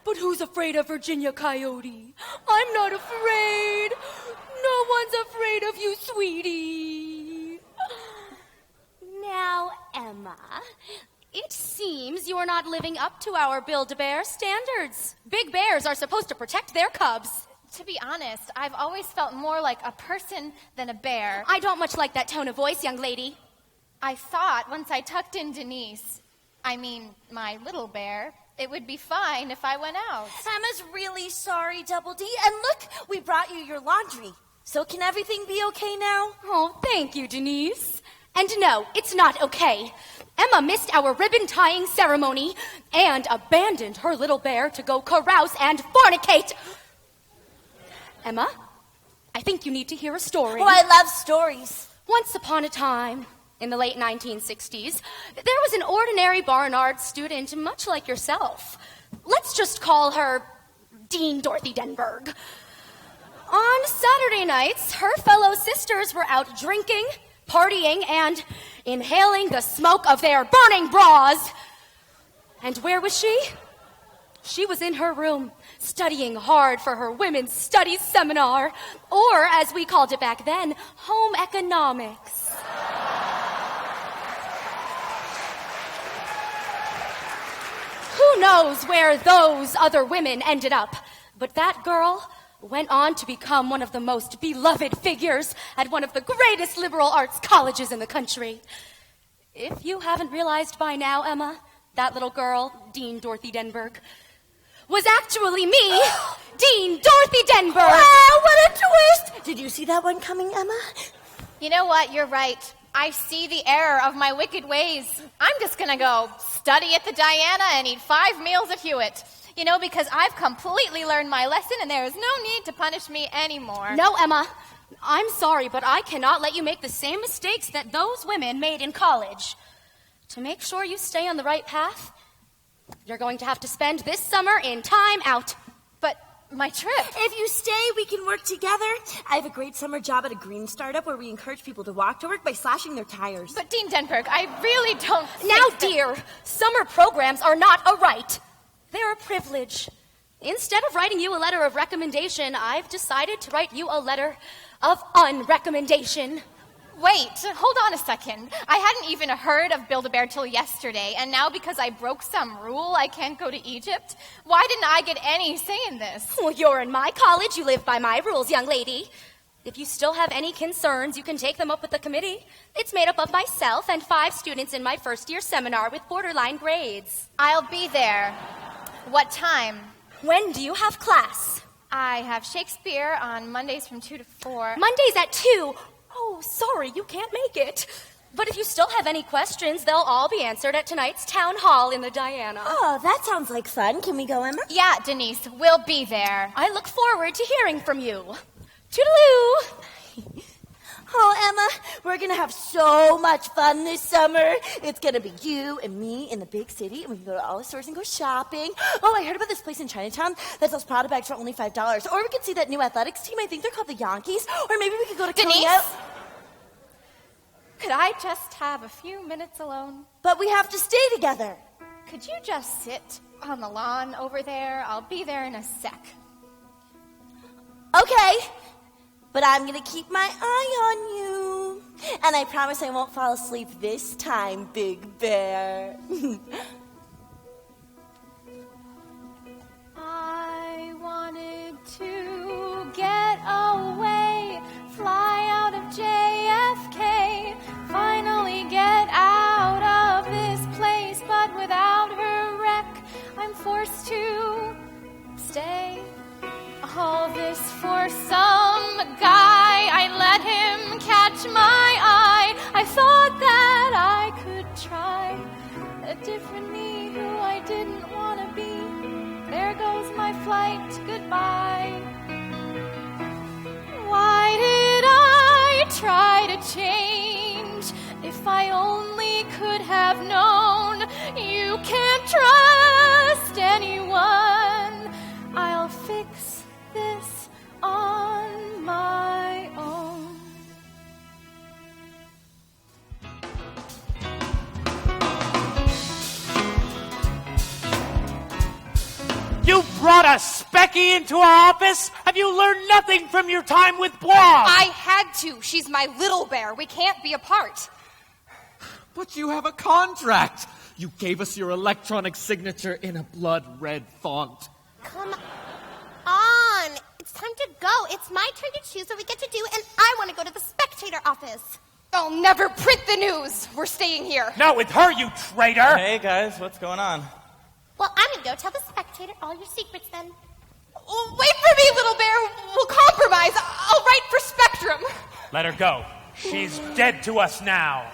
But who's afraid of Virginia Coyote? I'm not afraid. No one's afraid of you, sweetie. Now, Emma, it seems you are not living up to our Build-A-Bear standards. Big bears are supposed to protect their cubs. To be honest, I've always felt more like a person than a bear. I don't much like that tone of voice, young lady. I thought once I tucked in Denise, my little bear, it would be fine if I went out. Emma's really sorry, Double D. And look, we brought you your laundry. So can everything be okay now? Oh, thank you, Denise. And no, it's not okay. Emma missed our ribbon-tying ceremony and abandoned her little bear to go carouse and fornicate. Emma, I think you need to hear a story. Oh, I love stories. Once upon a time, in the late 1960s, there was an ordinary Barnard student, much like yourself. Let's just call her Dean Dorothy Denburg. On Saturday nights, her fellow sisters were out drinking, partying, and inhaling the smoke of their burning bras. And where was she? She was in her room, studying hard for her women's studies seminar, or, as we called it back then, home economics. Who knows where those other women ended up? But that girl went on to become one of the most beloved figures at one of the greatest liberal arts colleges in the country. If you haven't realized by now, Emma, that little girl, Dean Dorothy Denburg, was actually me, Dean Dorothy Denburg. Wow, what a twist! Did you see that one coming, Emma? You know what? You're right. I see the error of my wicked ways. I'm just gonna go study at the Diana and eat 5 meals at Hewitt. You know, because I've completely learned my lesson and there is no need to punish me anymore. No, Emma. I'm sorry, but I cannot let you make the same mistakes that those women made in college. To make sure you stay on the right path, you're going to have to spend this summer in time out. But my trip. If you stay, we can work together. I have a great summer job at a green startup where we encourage people to walk to work by slashing their tires. But Dean Denburg, I really don't Now, dear, summer programs are not a right. They're a privilege. Instead of writing you a letter of recommendation, I've decided to write you a letter of unrecommendation. Wait, hold on a second. I hadn't even heard of Build-A-Bear till yesterday, and now because I broke some rule, I can't go to Egypt? Why didn't I get any say in this? Well, you're in my college. You live by my rules, young lady. If you still have any concerns, you can take them up with the committee. It's made up of myself and 5 students in my first-year seminar with borderline grades. I'll be there. What time? When do you have class? I have Shakespeare on Mondays from 2 to 4. Mondays at 2? Oh, sorry, you can't make it. But if you still have any questions, they'll all be answered at tonight's town hall in the Diana. Oh, that sounds like fun. Can we go, Emma? Yeah, Denise, we'll be there. I look forward to hearing from you. Toodaloo! Oh, Emma, we're going to have so much fun this summer. It's going to be you and me in the big city, and we can go to all the stores and go shopping. Oh, I heard about this place in Chinatown that sells Prada bags for only $5. Or we could see that new athletics team. I think they're called the Yankees. Or maybe we could go to Denise? COÖP. Could I just have a few minutes alone? But we have to stay together. Could you just sit on the lawn over there? I'll be there in a sec. Okay, but I'm going to keep my eye on you. And I promise I won't fall asleep this time, Big Bear. I wanted to get away, fly out of JFK, finally get out of this place, but without her wreck, I'm forced to stay. All this for some guy, I let him catch my eye. I thought that I could try a different me who I didn't want to be. There goes my flight, goodbye. Why did I try to change? If I only could have known, you can't trust anyone. I'll fix this on my own. You brought a specky into our office? Have you learned nothing from your time with Blog? I had to. She's my little bear. We can't be apart. But you have a contract. You gave us your electronic signature in a blood red font. Come on. It's time to go. It's my turn to choose what we get to do, and I want to go to the spectator office. I'll never print the news. We're staying here. Not with her, you traitor! Hey, guys, what's going on? Well, I'm going to go tell the spectator all your secrets then. Wait for me, little bear. We'll compromise. I'll write for Spectrum. Let her go. She's dead to us now.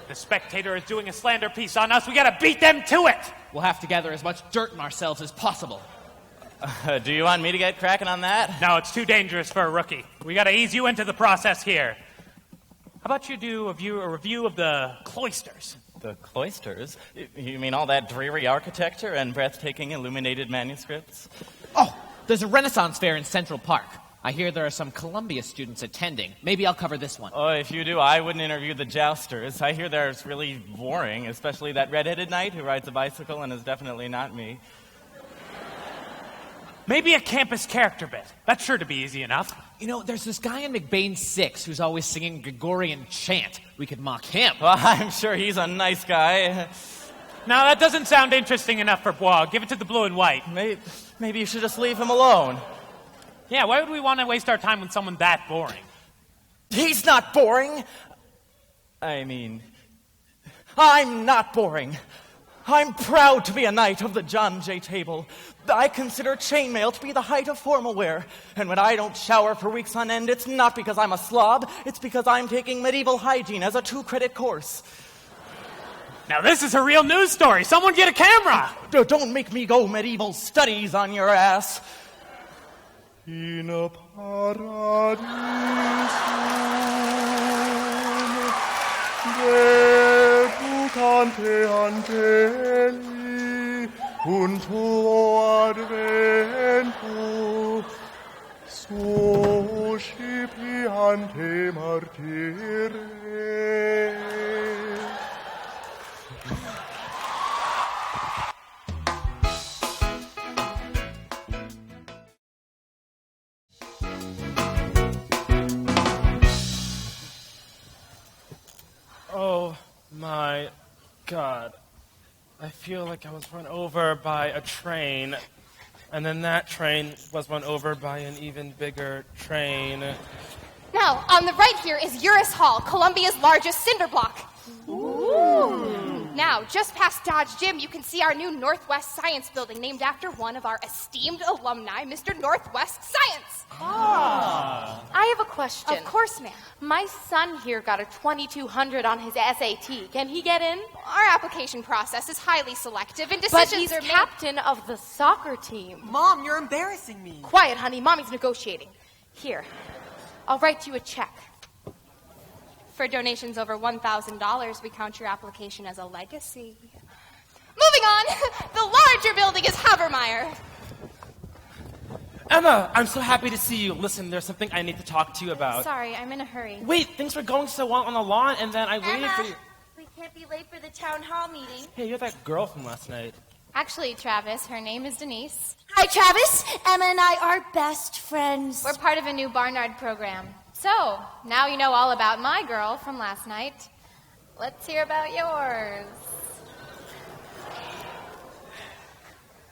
The Spectator is doing a slander piece on us. We gotta beat them to it! We'll have to gather as much dirt in ourselves as possible. Do you want me to get cracking on that? No, it's too dangerous for a rookie. We gotta ease you into the process here. How about you do a review of the cloisters? The cloisters? You mean all that dreary architecture and breathtaking illuminated manuscripts? Oh, there's a Renaissance fair in Central Park. I hear there are some Columbia students attending. Maybe I'll cover this one. Oh, if you do, I wouldn't interview the jousters. I hear they're really boring, especially that redheaded knight who rides a bicycle and is definitely not me. Maybe a campus character bit. That's sure to be easy enough. You know, there's this guy in McBain 6 who's always singing Gregorian chant. We could mock him. Well, I'm sure he's a nice guy. Now, that doesn't sound interesting enough for Bois. Give it to the blue and white. Maybe you should just leave him alone. Yeah, why would we want to waste our time with someone that boring? He's not boring. I mean, I'm not boring. I'm proud to be a knight of the John Jay Table. I consider chainmail to be the height of formal wear. And when I don't shower for weeks on end, it's not because I'm a slob. It's because I'm taking medieval hygiene as a 2-credit course. Now this is a real news story. Someone get a camera. Don't make me go medieval studies on your ass. In a paradisum dedicante angeli unto adventu suscipiante martyre. Oh my God. I feel like I was run over by a train, and then that train was run over by an even bigger train. Now, on the right here is Uris Hall, Columbia's largest cinder block. Ooh. Now, just past Dodge Gym, you can see our new Northwest Science building named after one of our esteemed alumni, Mr. Northwest Science. I have a question. Of course, ma'am. My son here got a 2200 on his SAT. Can he get in? Our application process is highly selective, and But decisions he's are made... captain of the soccer team. Mom, you're embarrassing me. Quiet, honey. Mommy's negotiating. Here, I'll write you a check. For donations over $1,000, we count your application as a legacy. Moving on, the larger building is Habermeyer. Emma, I'm so happy to see you. Listen, there's something I need to talk to you about. Sorry, I'm in a hurry. Wait, things were going so well on the lawn, and then I waited for you. We can't be late for the town hall meeting. Hey, you're that girl from last night. Actually, Travis, her name is Denise. Hi, Travis. Emma and I are best friends. We're part of a new Barnard program. So, now you know all about my girl from last night. Let's hear about yours.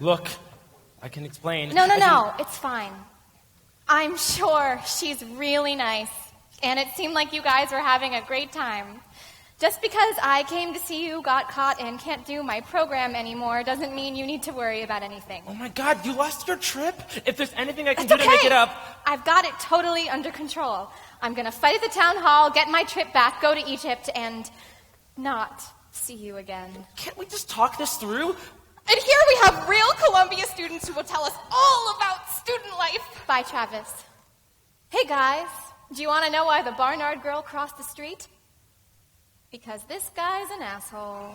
Look, I can explain. No, it's fine. I'm sure she's really nice. And it seemed like you guys were having a great time. Just because I came to see you, got caught, and can't do my program anymore doesn't mean you need to worry about anything. Oh my God, you lost your trip? If there's anything I can do to make it up... I've got it totally under control. I'm going to fight at the town hall, get my trip back, go to Egypt, and not see you again. Can't we just talk this through? And here we have real Columbia students who will tell us all about student life. Bye, Travis. Hey, guys, do you want to know why the Barnard girl crossed the street? Because this guy's an asshole.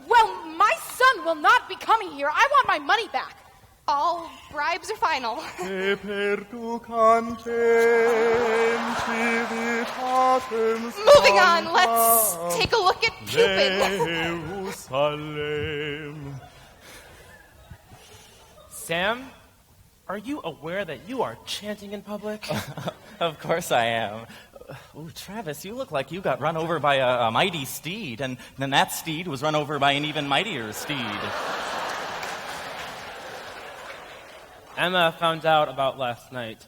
Well, my son will not be coming here. I want my money back. All bribes are final. Moving on, let's take a look at Cupid. Sam, are you aware that you are chanting in public? Of course I am. Ooh, Travis, you look like you got run over by a mighty steed, and then that steed was run over by an even mightier steed. Emma found out about last night.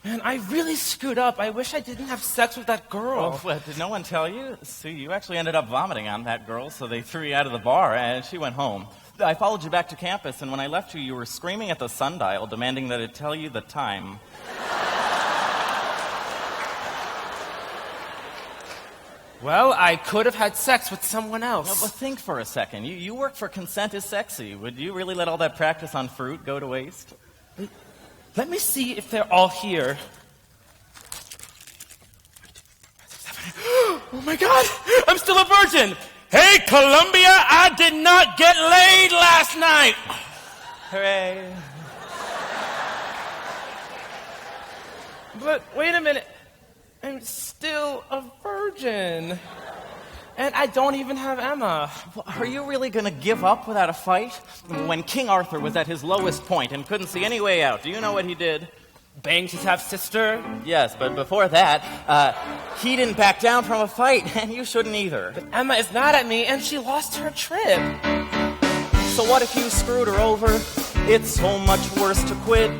Man, I really screwed up. I wish I didn't have sex with that girl. Oh, what, did no one tell you? See, you actually ended up vomiting on that girl, so they threw you out of the bar, and she went home. I followed you back to campus, and when I left you were screaming at the sundial, demanding that it tell you the time. Well, I could have had sex with someone else. Well, think for a second. You work for Consent is Sexy. Would you really let all that practice on fruit go to waste? Let me see if they're all here. Oh my God! I'm still a virgin! Hey, Columbia, I did not get laid last night! Hooray. But wait a minute. I'm still a virgin. And I don't even have Emma. Well, are you really going to give up without a fight? When King Arthur was at his lowest point and couldn't see any way out, do you know what he did? Banged his half-sister? Yes, but before that, he didn't back down from a fight, and you shouldn't either. But Emma is mad at me, and she lost her trip. So what if you screwed her over? It's so much worse to quit.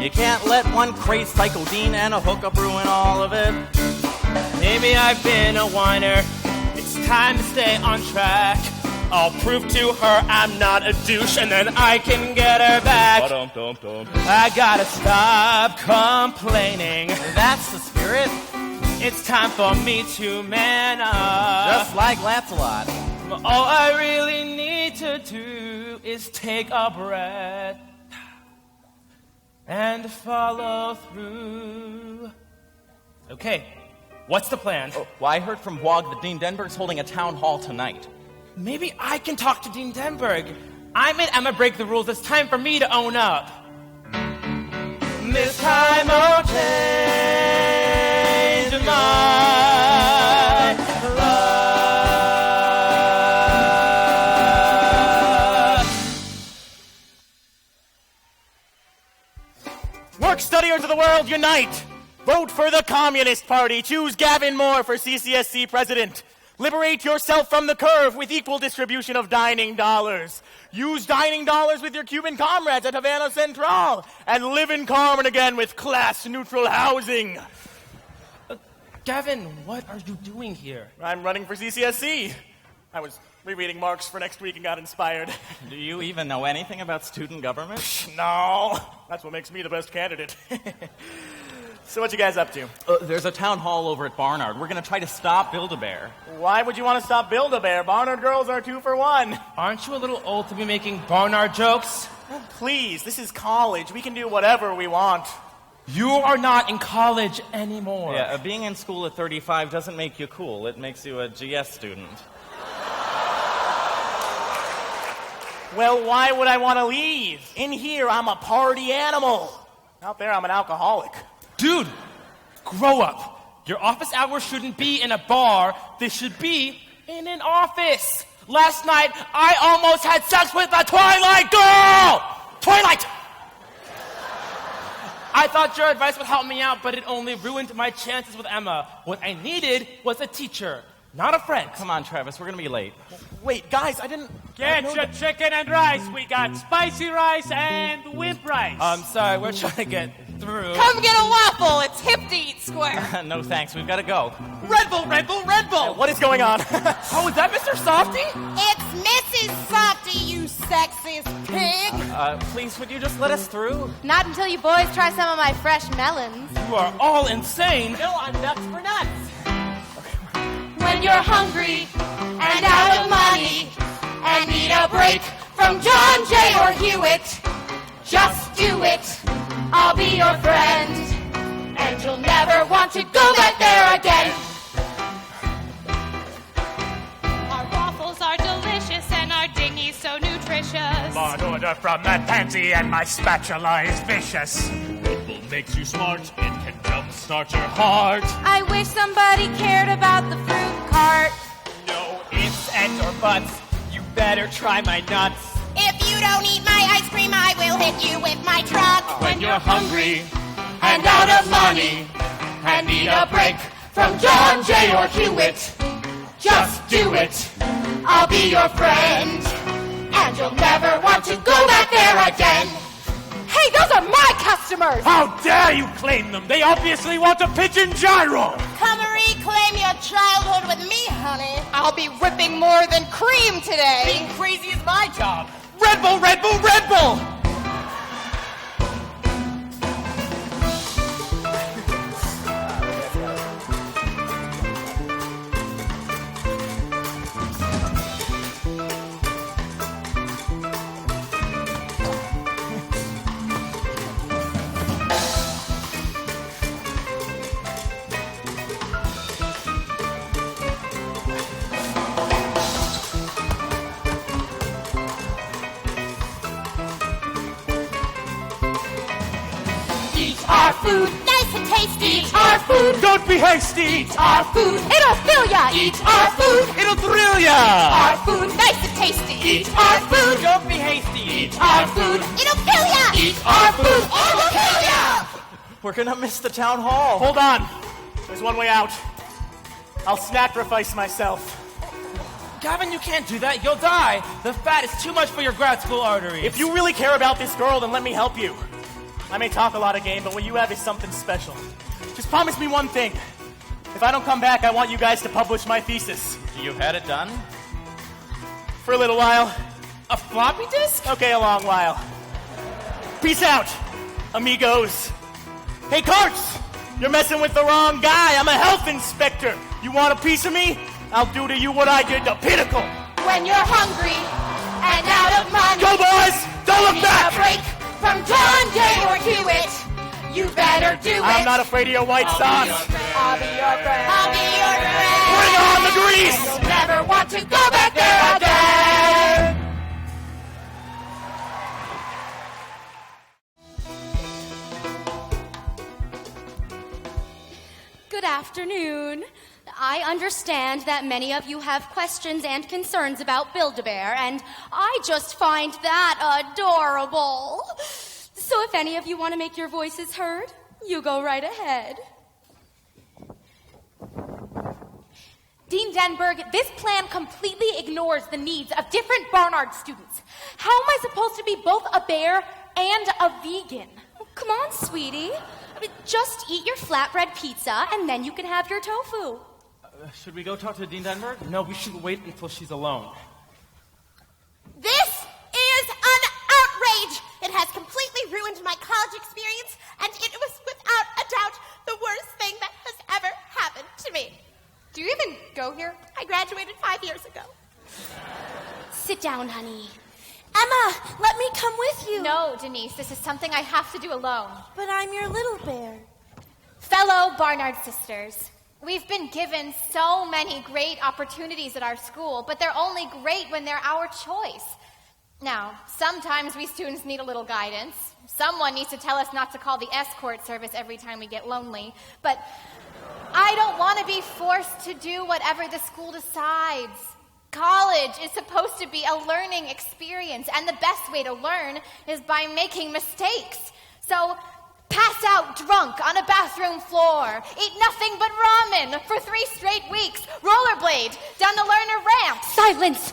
You can't let one crazed psycho dean and a hookup ruin all of it. Maybe I've been a whiner. It's time to stay on track. I'll prove to her I'm not a douche, and then I can get her back. I gotta stop complaining. That's the spirit. It's time for me to man up. Just like Lancelot. All I really need to do is take a breath and follow through. Okay, what's the plan? Oh, well, I heard from Wog that Dean Denburg's holding a town hall tonight. Maybe I can talk to Dean Denburg. I made Emma break the rules. It's time for me to own up. This time I'll change my life. Work studiers of the world, unite! Vote for the Communist Party. Choose Gavin Moore for CCSC president. Liberate yourself from the curve with equal distribution of dining dollars. Use dining dollars with your Cuban comrades at Havana Central. And live in Carmen again with class-neutral housing. Gavin, what are you doing here? I'm running for CCSC. I was rereading Marx for next week and got inspired. Do you even know anything about student government? No, that's what makes me the best candidate. So what you guys up to? There's a town hall over at Barnard. We're going to try to stop Build-A-Bear. Why would you want to stop Build-A-Bear? Barnard girls are 2 for 1. Aren't you a little old to be making Barnard jokes? Please, this is college. We can do whatever we want. You are not in college anymore. Yeah, being in school at 35 doesn't make you cool. It makes you a GS student. Well, why would I want to leave? In here, I'm a party animal. Out there, I'm an alcoholic. Dude, grow up. Your office hours shouldn't be in a bar. They should be in an office. Last night, I almost had sex with a Twilight girl! Twilight! I thought your advice would help me out, but it only ruined my chances with Emma. What I needed was a teacher, not a friend. Come on, Travis, we're going to be late. Wait, guys, I didn't... Get your chicken and rice. We got spicy rice and whipped rice. I'm sorry, we're trying to get through. Come get a waffle. It's hip to eat square. No thanks, we've got to go. Red Bull, Red Bull, Red Bull! What is going on? Oh, is that Mr. Softy? It's Mrs. Softy, you sexist pig. Please, would you just let us through? Not until you boys try some of my fresh melons. You are all insane. No, I'm nuts for nuts. When you're hungry and out of money and need a break from John Jay or Hewitt, just do it. I'll be your friend, and you'll never want to go back there again. Our waffles are delicious and our dinghy's so nutritious. One order from that pansy and my spatula is vicious. Red Bull makes you smart. It can jumpstart your heart. I wish somebody cared about the fruit cart. No ifs, ands, or buts. You better try my nuts. If you don't eat my ice cream, I will hit you with my truck. When you're hungry And out of money and need a break from John Jay or Hewitt, just do it. I'll be your friend, and you'll never want to go back there again. Hey, those are my customers. How dare you claim them? They obviously want a pigeon gyro. Come reclaim your childhood with me, honey. I'll be whipping more than cream today. Being crazy is my job. Red Bull, Red Bull, Red Bull! Our food, Nice and tasty. eat our food, Don't be hasty. eat our food, It'll fill ya. eat our food, It'll thrill ya! our food, Nice and tasty. eat our food, Don't be hasty. eat our food, It'll kill ya. eat our food, It will kill ya. We're going to miss the town hall. Hold on. There's one way out. I'll sacrifice myself. Gavin, you can't do that. You'll die. The fat is too much for your grad school arteries. If you really care about this girl, then let me help you. I may talk a lot of game, but what you have is something special. Just promise me one thing. If I don't come back, I want you guys to publish my thesis. You've had it done? For a little while. A floppy disk? Okay, a long while. Peace out, amigos. Hey, Carts! You're messing with the wrong guy. I'm a health inspector. You want a piece of me? I'll do to you what I did to Pinnacle. when you're hungry and out of money. Go, boys! Don't look Need back! a break from John Jay or Hewitt. You better do it. I'm not afraid of your white sauce. I'll be your friend. I'll be your friend. Bring on the grease! You'll never want to go back there again. Good afternoon. I understand that many of you have questions and concerns about Build-A-Bear, and I just find that adorable. So if any of you want to make your voices heard, you go right ahead. Dean Denburg, this plan completely ignores the needs of different Barnard students. How am I supposed to be both a bear and a vegan? Come on, sweetie. Just eat your flatbread pizza, and then you can have your tofu. Should we go talk to Dean Denburg? No, we should wait until she's alone. This is an outrage! It has completely ruined my college experience, and it was without a doubt the worst thing that has ever happened to me. Do you even go here? I graduated 5 years ago. Sit down, honey. Emma, let me come with you. No, Denise, this is something I have to do alone. But I'm your little bear. Fellow Barnard sisters, we've been given so many great opportunities at our school, but they're only great when they're our choice. Now, sometimes we students need a little guidance. Someone needs to tell us not to call the escort service every time we get lonely. But I don't want to be forced to do whatever the school decides. College is supposed to be a learning experience, and the best way to learn is by making mistakes. So, pass out drunk on a bathroom floor, eat nothing but ramen for 3 straight weeks, rollerblade down the Lerner ramp. Silence!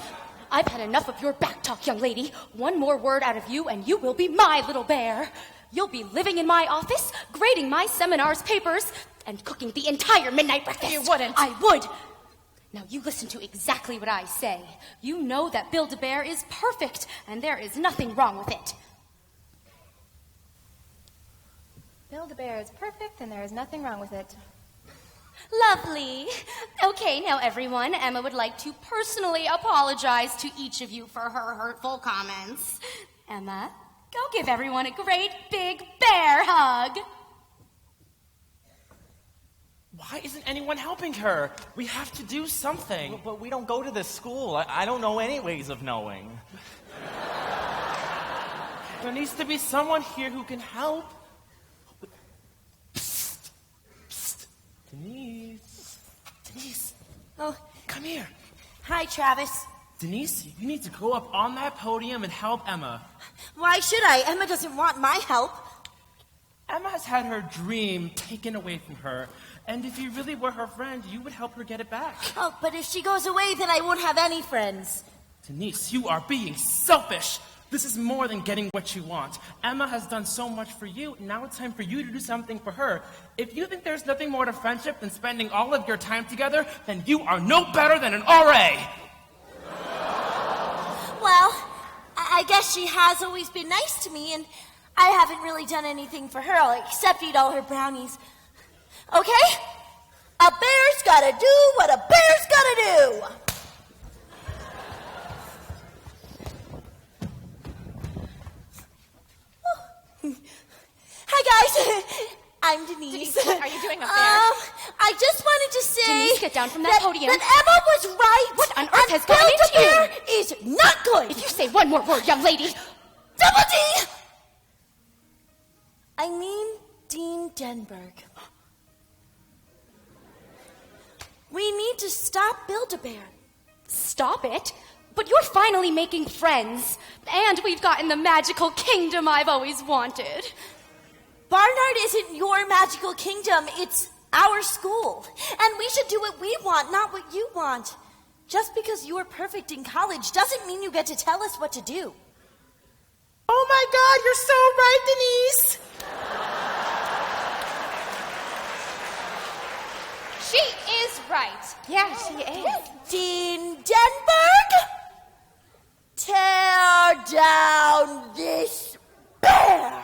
I've had enough of your backtalk, young lady. One more word out of you, and you will be my little bear. You'll be living in my office, grading my seminar's papers, and cooking the entire midnight breakfast. You wouldn't. I would. Now, you listen to exactly what I say. You know that Build-A-Bear is perfect, and there is nothing wrong with it. Build-A-Bear is perfect, and there is nothing wrong with it. Lovely. Okay, now everyone, Emma would like to personally apologize to each of you for her hurtful comments. Emma, go give everyone a great big bear hug. Why isn't anyone helping her? We have to do something. But we don't go to this school. I don't know any ways of knowing. There needs to be someone here who can help. Psst. Psst. Denise. Denise. Oh, come here. Hi, Travis. Denise, you need to go up on that podium and help Emma. Why should I? Emma doesn't want my help. Emma has had her dream taken away from her. And if you really were her friend, you would help her get it back. Oh, but if she goes away, then I won't have any friends. Denise, you are being selfish. This is more than getting what you want. Emma has done so much for you, and now it's time for you to do something for her. If you think there's nothing more to friendship than spending all of your time together, then you are no better than an RA. Well, I guess she has always been nice to me, and I haven't really done anything for her except eat all her brownies. Okay? A bear's gotta do what a bear's gotta do. Hi, guys. I'm Denise. Denise, what are you doing up there? I just wanted to say... Denise, get down from that podium. That Emma was right. What on earth has gotten into you? Build-A-Bear is not good. If you say one more word, young lady... Double D! I mean Dean Denburg. We need to stop Build-A-Bear. Stop it? But you're finally making friends. And we've gotten the magical kingdom I've always wanted. Barnard isn't your magical kingdom. It's our school. And we should do what we want, not what you want. Just because you're perfect in college doesn't mean you get to tell us what to do. Oh my God, you're so right, Denise. She is right. Yeah, she is. Dean Denburg, tear down this bear.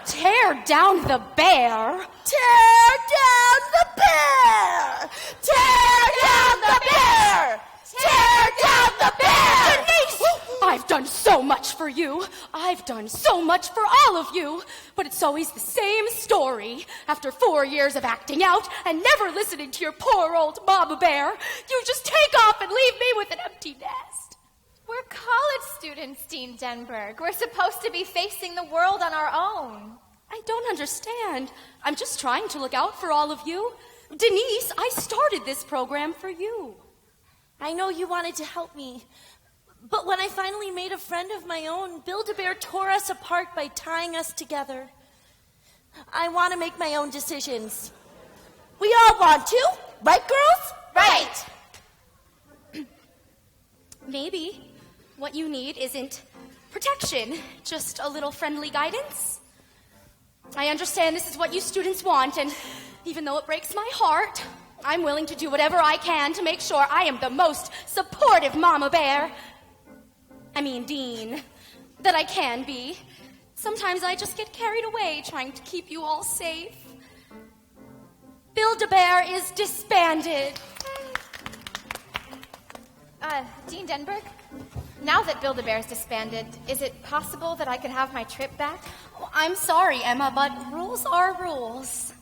Tear down the bear? Tear down the bear. Tear down the bear. Tear down the bear. Denise! I've done so much for you. I've done so much for all of you. But it's always the same story. After 4 years of acting out and never listening to your poor old mama bear, you just take off and leave me with an empty nest. We're college students, Dean Denburg. We're supposed to be facing the world on our own. I don't understand. I'm just trying to look out for all of you. Denise, I started this program for you. I know you wanted to help me, but when I finally made a friend of my own, Build-A-Bear tore us apart by tying us together. I want to make my own decisions. We all want to, right, girls? Right. Maybe what you need isn't protection, just a little friendly guidance. I understand this is what you students want, and even though it breaks my heart, I'm willing to do whatever I can to make sure I am the most supportive mama bear. Dean, that I can be. Sometimes I just get carried away trying to keep you all safe. Build-A-Bear is disbanded. Dean Denburg, now that Build-A-Bear is disbanded, is it possible that I could have my trip back? Oh, I'm sorry, Emma, but rules are rules.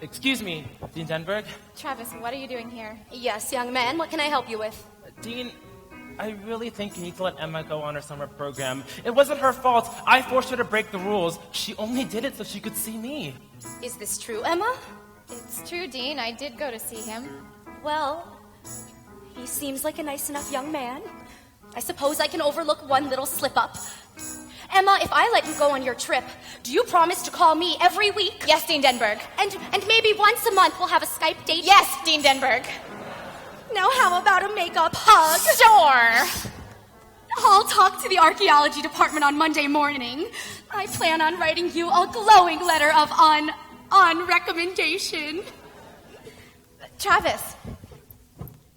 Excuse me, Dean Denburg. Travis, what are you doing here? Yes, young man, what can I help you with? Dean, I really think you need to let Emma go on her summer program. It wasn't her fault. I forced her to break the rules. She only did it so she could see me. Is this true, Emma? It's true, Dean. I did go to see him. Well, he seems like a nice enough young man. I suppose I can overlook one little slip-up. Emma, if I let you go on your trip, do you promise to call me every week? Yes, Dean Denburg. And maybe once a month we'll have a Skype date? Yes, Dean Denburg. Now how about a makeup hug? Sure. I'll talk to the archaeology department on Monday morning. I plan on writing you a glowing letter of recommendation. Travis.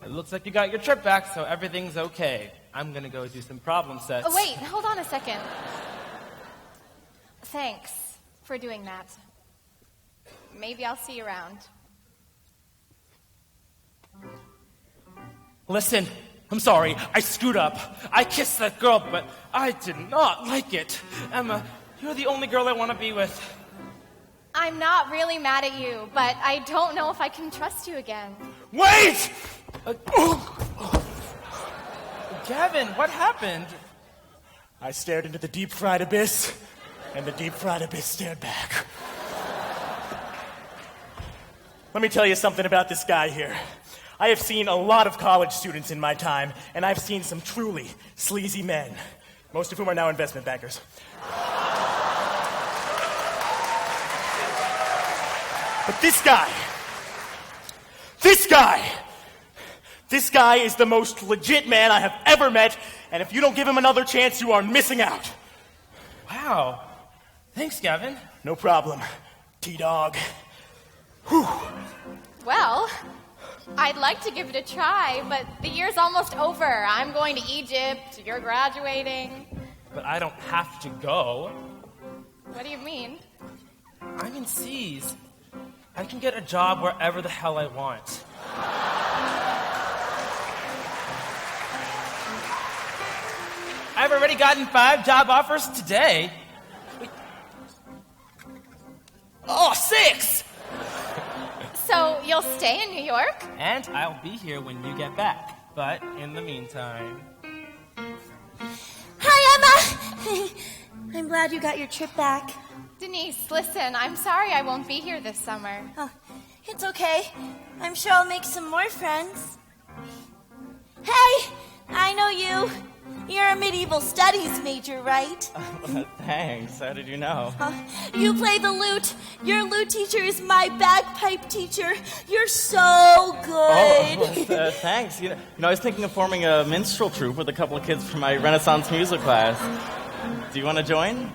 It looks like you got your trip back, so everything's okay. I'm gonna go do some problem sets. Oh, wait, hold on a second. Thanks for doing that. Maybe I'll see you around. Listen, I'm sorry. I screwed up. I kissed that girl, but I did not like it. Emma, you're the only girl I want to be with. I'm not really mad at you, but I don't know if I can trust you again. Wait! Gavin, what happened? I stared into the deep-fried abyss, and the deep-fried abyss stared back. Let me tell you something about this guy here. I have seen a lot of college students in my time, and I've seen some truly sleazy men, most of whom are now investment bankers. But this guy is the most legit man I have ever met, and if you don't give him another chance, you are missing out. Wow. Thanks, Gavin. No problem, T-Dog. Whew. Well, I'd like to give it a try, but the year's almost over. I'm going to Egypt, you're graduating. But I don't have to go. What do you mean? I'm in C's. I can get a job wherever the hell I want. I've already gotten 5 job offers today. Wait. Oh, 6! So you'll stay in New York? And I'll be here when you get back. But in the meantime... Hi, Emma! I'm glad you got your trip back. Denise, listen, I'm sorry I won't be here this summer. Oh, it's okay. I'm sure I'll make some more friends. Hey, I know you. You're a medieval studies major, right? Thanks. How did you know? You play the lute. Your lute teacher is my bagpipe teacher. You're so good. Thanks. You know, I was thinking of forming a minstrel troupe with a couple of kids from my Renaissance music class. Do you want to join?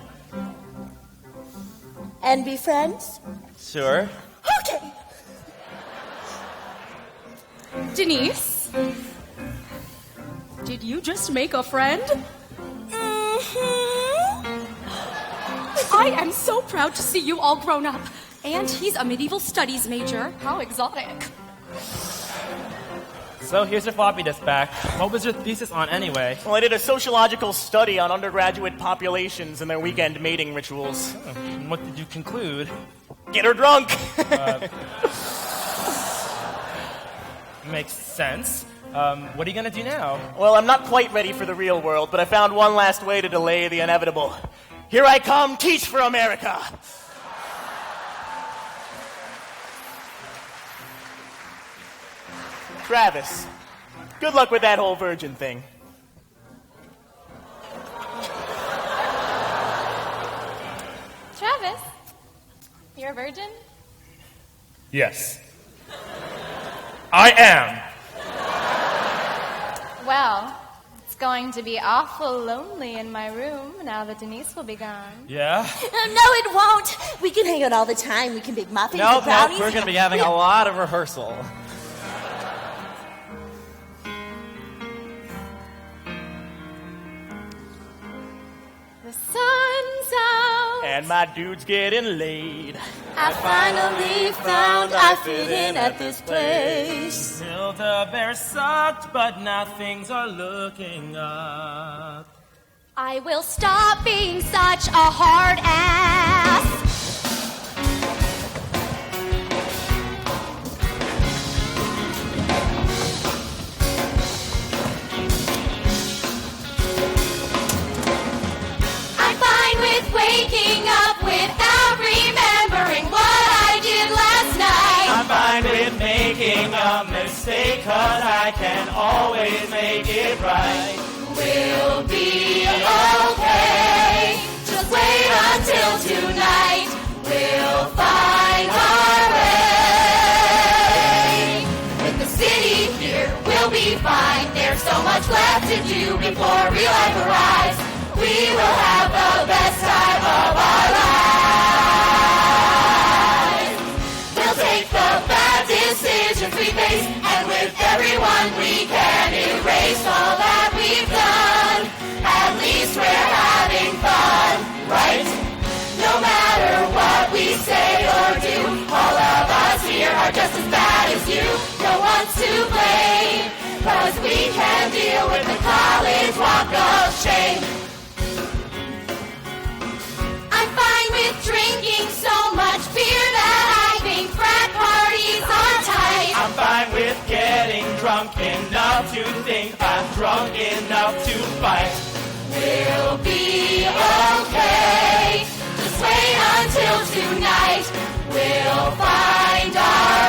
And be friends? Sure. Okay. Denise? Did you just make a friend? I am so proud to see you all grown up. And he's a medieval studies major. How exotic. So here's your floppy disk back. What was your thesis on anyway? Well, I did a sociological study on undergraduate populations and their weekend mating rituals. And what did you conclude? Get her drunk! Makes sense. What are you going to do now? Well, I'm not quite ready for the real world, but I found one last way to delay the inevitable. Here I come, teach for America! Travis, good luck with that whole virgin thing. Travis, you're a virgin? Yes. I am. Well, it's going to be awful lonely in my room now that Denise will be gone. Yeah? No, it won't. We can hang out all the time. We can bake muffins and Nope, brownies. we're going to be having a lot of rehearsal. The sun's out. And my dude's getting laid. I finally found I fit in at this place. Hilda Bear sucked, but now things are looking up. I will stop being such a hard ass. I'm fine with waking up without remembering what I did last night. I'm fine with making a mistake, 'cause I can always make it right. We'll be okay. Just wait until tonight. We'll find our way. With the city here, we'll be fine. There's so much left to do before real life arrives. We will have the best time of our lives. We'll take the bad decisions we face, and with everyone we can erase all that we've done. At least we're having fun, right? No matter what we say or do, all of us here are just as bad as you. No one's to blame, 'cause we can deal with the college walk of shame. I'm fine with drinking so much beer that I think frat parties are tight. I'm fine with getting drunk enough to think I'm drunk enough to fight. We'll be okay. Just wait until tonight. We'll find our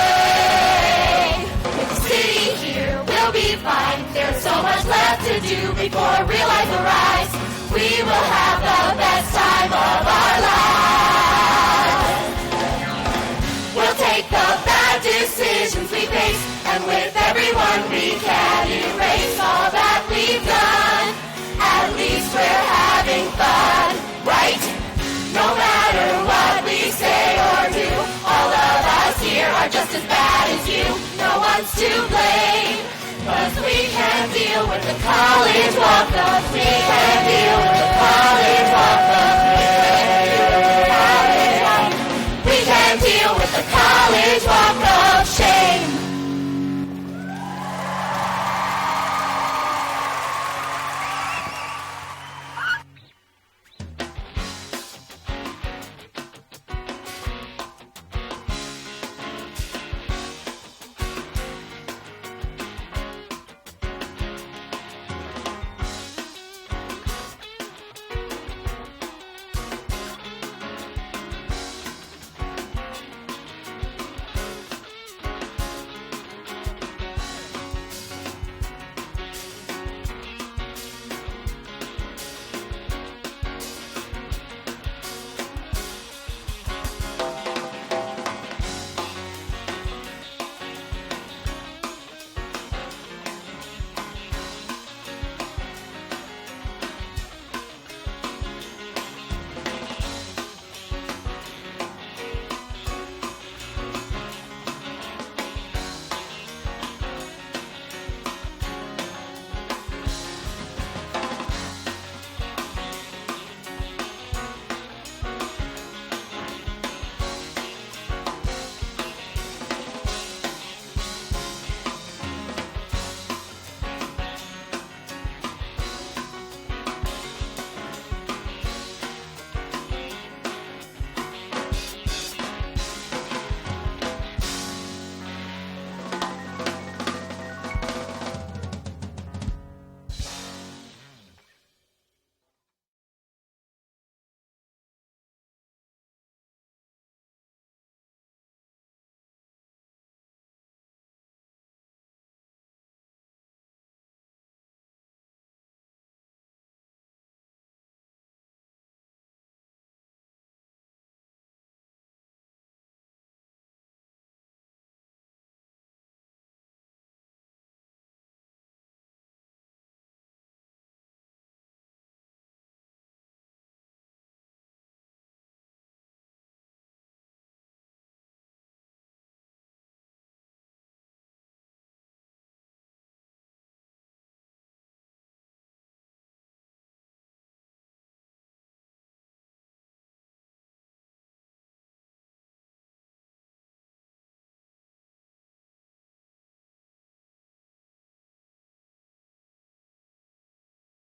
way. With the city here, we'll be fine. There's so much left to do before real life arrives. We will have the best time of our lives. We'll take the bad decisions we face, and with everyone we can erase all that we've done. At least we're having fun, right? No matter what we say or do, all of us here are just as bad as you. No one's to blame, 'cause we can deal with the college walk of shame. We can deal with the college walk of shame.